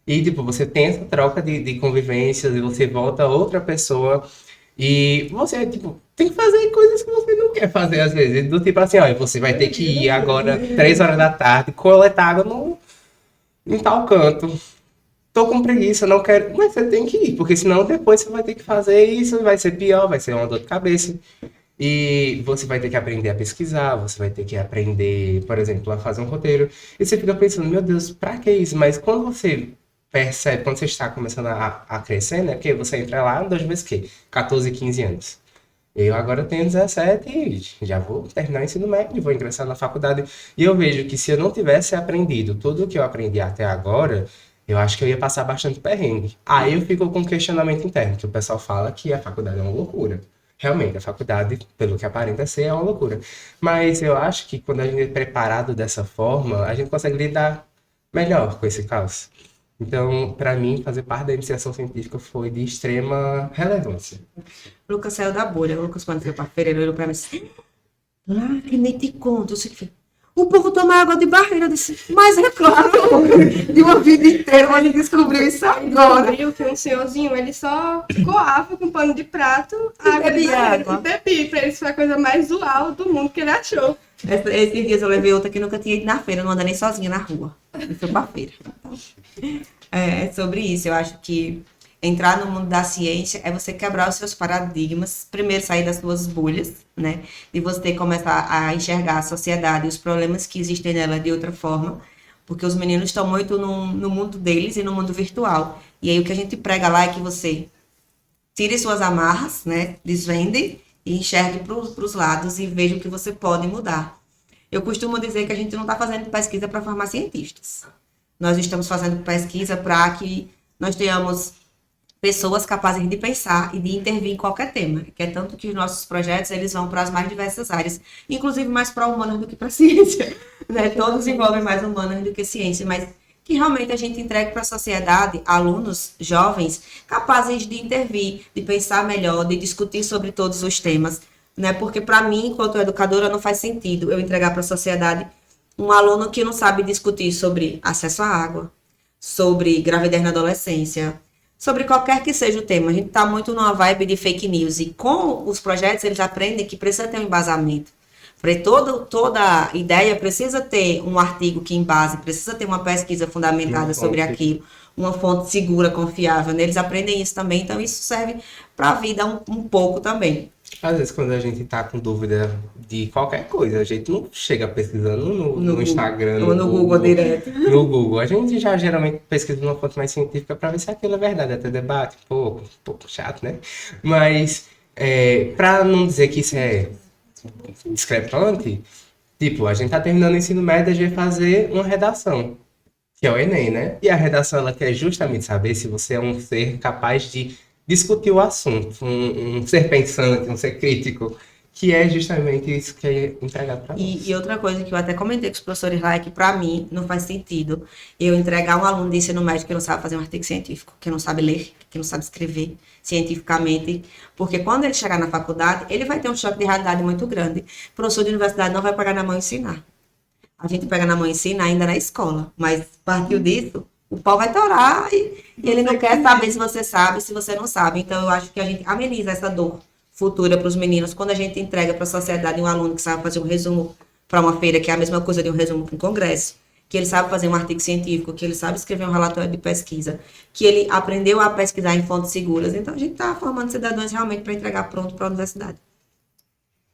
E, tipo, você tem essa troca de convivências, e você volta outra pessoa, e você, tipo, tem que fazer coisas que você não quer fazer, às vezes. Do tipo assim, ó, você vai ter que ir agora, 3 horas da tarde, coletar água em tal canto. Tô com preguiça, não quero. Mas você tem que ir, porque senão depois você vai ter que fazer isso, vai ser pior, vai ser uma dor de cabeça. E você vai ter que aprender a pesquisar, você vai ter que aprender, por exemplo, a fazer um roteiro. E você fica pensando, meu Deus, pra que isso? Mas quando você percebe, quando você está começando a crescer, né? Porque você entra lá, 2 vezes que 14, 15 anos. Eu agora tenho 17 e já vou terminar o ensino médio, vou ingressar na faculdade. E eu vejo que se eu não tivesse aprendido tudo o que eu aprendi até agora, eu acho que eu ia passar bastante perrengue. Aí eu fico com um questionamento interno, que o pessoal fala que a faculdade é uma loucura. Realmente, a faculdade, pelo que aparenta ser, é uma loucura. Mas eu acho que quando a gente é preparado dessa forma, a gente consegue lidar melhor com esse caos. Então, para mim, fazer parte da iniciação científica foi de extrema relevância. O Lucas saiu da bolha. O Lucas, quando foi pra feira, ele olhou pra mim assim, lá que nem te conto. Eu sei que o povo toma água de barreira. Eu disse, mas é claro, de uma vida inteira, mas ele descobriu isso agora. Descobriu que um senhorzinho, ele só coava com pano de prato, água de bebia barreira, água. e bebia. Pra ele isso foi a coisa mais uau do mundo que ele achou. Esses dias eu levei outra que nunca tinha ido na feira, não anda nem sozinha na rua. E foi pra feira. É sobre isso. Eu acho que entrar no mundo da ciência é você quebrar os seus paradigmas, primeiro sair das suas bolhas, né? De você começar a enxergar a sociedade e os problemas que existem nela de outra forma, porque os meninos estão muito no mundo deles e no mundo virtual. E aí o que a gente prega lá é que você tire suas amarras, né? Desvende e enxergue para os lados e veja o que você pode mudar. Eu costumo dizer que a gente não está fazendo pesquisa para formar cientistas. Nós estamos fazendo pesquisa para que nós tenhamos pessoas capazes de pensar e de intervir em qualquer tema, que é tanto que os nossos projetos eles vão para as mais diversas áreas, inclusive mais para humanas do que para ciência, né? Todos envolvem mais humanas do que ciência, mas que realmente a gente entregue para a sociedade alunos jovens capazes de intervir, de pensar melhor, de discutir sobre todos os temas, né? Porque para mim, enquanto educadora, não faz sentido eu entregar para a sociedade um aluno que não sabe discutir sobre acesso à água, sobre gravidez na adolescência, sobre qualquer que seja o tema. A gente está muito numa vibe de fake news e com os projetos eles aprendem que precisa ter um embasamento. Toda ideia precisa ter um artigo que embase, precisa ter uma pesquisa fundamentada sobre aquilo, uma fonte segura, confiável. Eles aprendem isso também, então isso serve para a vida um pouco também. Às vezes, quando a gente tá com dúvida de qualquer coisa, a gente não chega pesquisando no Instagram, ou no Google direto. No Google. A gente já geralmente pesquisa numa fonte mais científica para ver se aquilo é verdade. Até debate, um pouco chato, né? Mas, para não dizer que isso é discrepante, tipo, a gente tá terminando o ensino médio, a gente vai fazer uma redação, que é o Enem, né? E a redação, ela quer justamente saber se você é um ser capaz de discutir o assunto, um ser pensante, um ser crítico, que é justamente isso que é entregado para nós. E outra coisa que eu até comentei com os professores lá é que, para mim, não faz sentido eu entregar um aluno de ensino médio que não sabe fazer um artigo científico, que não sabe ler, que não sabe escrever cientificamente, porque quando ele chegar na faculdade, ele vai ter um choque de realidade muito grande. O professor de universidade não vai pegar na mão e ensinar. A gente pega na mão e ensina ainda na escola, mas partiu disso, o pau vai torar e ele não quer saber se você sabe, se você não sabe. Então, eu acho que a gente ameniza essa dor futura para os meninos quando a gente entrega para a sociedade um aluno que sabe fazer um resumo para uma feira, que é a mesma coisa de um resumo para um congresso, que ele sabe fazer um artigo científico, que ele sabe escrever um relatório de pesquisa, que ele aprendeu a pesquisar em fontes seguras. Então, a gente está formando cidadãos realmente para entregar pronto para a universidade.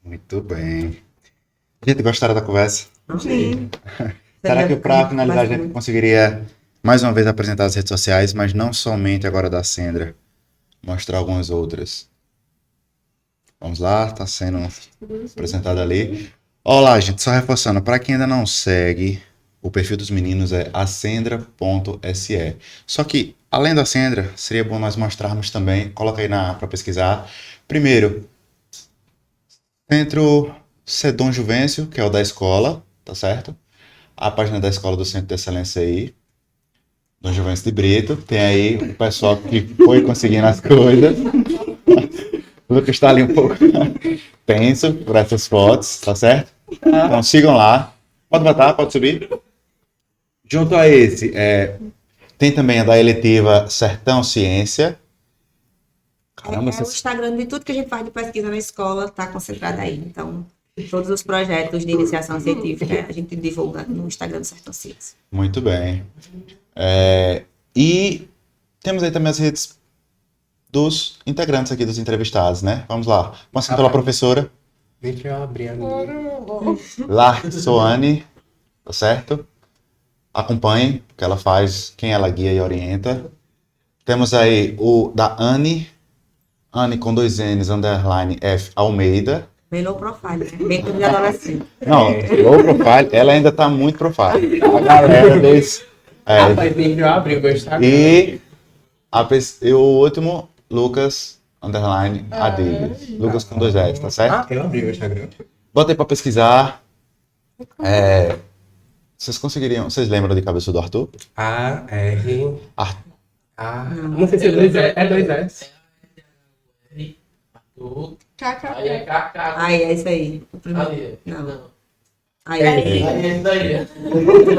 Muito bem. Gente, gostaram da conversa? Sim. Será que para finalizar a Mas gente muito. conseguiria mais uma vez apresentar as redes sociais, mas não somente agora da Sandra, mostrar algumas outras. Vamos lá, está sendo apresentado ali. Olá, gente, só reforçando, para quem ainda não segue, o perfil dos meninos é ascendra.se. Só que, além da Sandra, seria bom nós mostrarmos também, coloca aí para pesquisar. Primeiro, Centro Sedon Juvencio, que é o da escola, tá certo? A página da escola do Centro de Excelência aí, Dom Juvencio de Brito. Tem aí o pessoal que foi conseguindo as coisas. O Lucas está ali um pouco tenso por essas fotos, tá certo? Então sigam lá. Pode botar, pode subir. Junto a esse, tem também a da eletiva Sertão Ciência. Caramba, É o Instagram de tudo que a gente faz de pesquisa na escola, está concentrado aí. Então, todos os projetos de iniciação científica a gente divulga no Instagram do Sertão Ciência. Muito bem. E temos aí também as redes dos integrantes aqui, dos entrevistados, né? Vamos lá. Começando pela professora Deixa eu abrir ali. Larsoane, tá certo? Acompanhem, porque ela faz, quem ela guia e orienta. Temos aí o da Anne com 2 N's, _ F Almeida. Bem low profile, né? Bem coisa de adolescente. Não, low profile, ela ainda tá muito profile. A galera desse. Rapaz, deixa eu abrir o meu Instagram. E o último, Lucas _ Adilles. Lucas com 2 S, tá certo? Eu abri o meu Instagram. Botei pra pesquisar. Vocês lembram de cabeça do Arthur? A-R... Ar- Não sei se é 2 S. É 2 S. Aí é KK. Aí, é isso aí. O primeiro. Ali. Não. Aí, Aí é isso daí.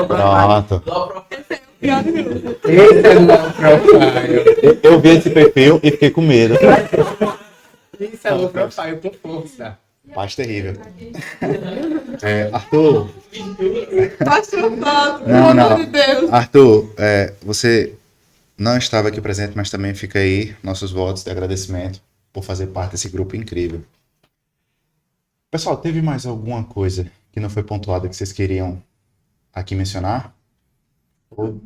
Pronto. Low profile. Esse é o meu profile. Eu vi esse perfil e fiquei com medo. Isso é o meu profile com força. Mas terrível. Arthur, Mostra o foto, pelo Não, amor não. de Deus. Arthur, você não estava aqui presente, mas também fica aí nossos votos de agradecimento por fazer parte desse grupo incrível. Pessoal, teve mais alguma coisa que não foi pontuada que vocês queriam aqui mencionar? Não.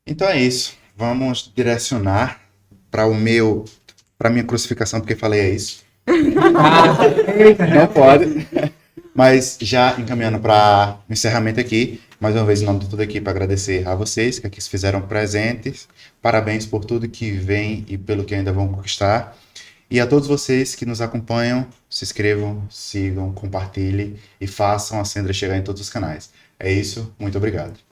Então é isso. Vamos direcionar para minha crucificação, porque falei é isso. Não pode. Mas já encaminhando para o encerramento aqui, mais uma vez, em nome de toda a equipe, agradecer a vocês que aqui se fizeram presentes. Parabéns por tudo que vem e pelo que ainda vão conquistar. E a todos vocês que nos acompanham, se inscrevam, sigam, compartilhem e façam a Sandra chegar em todos os canais. É isso, muito obrigado.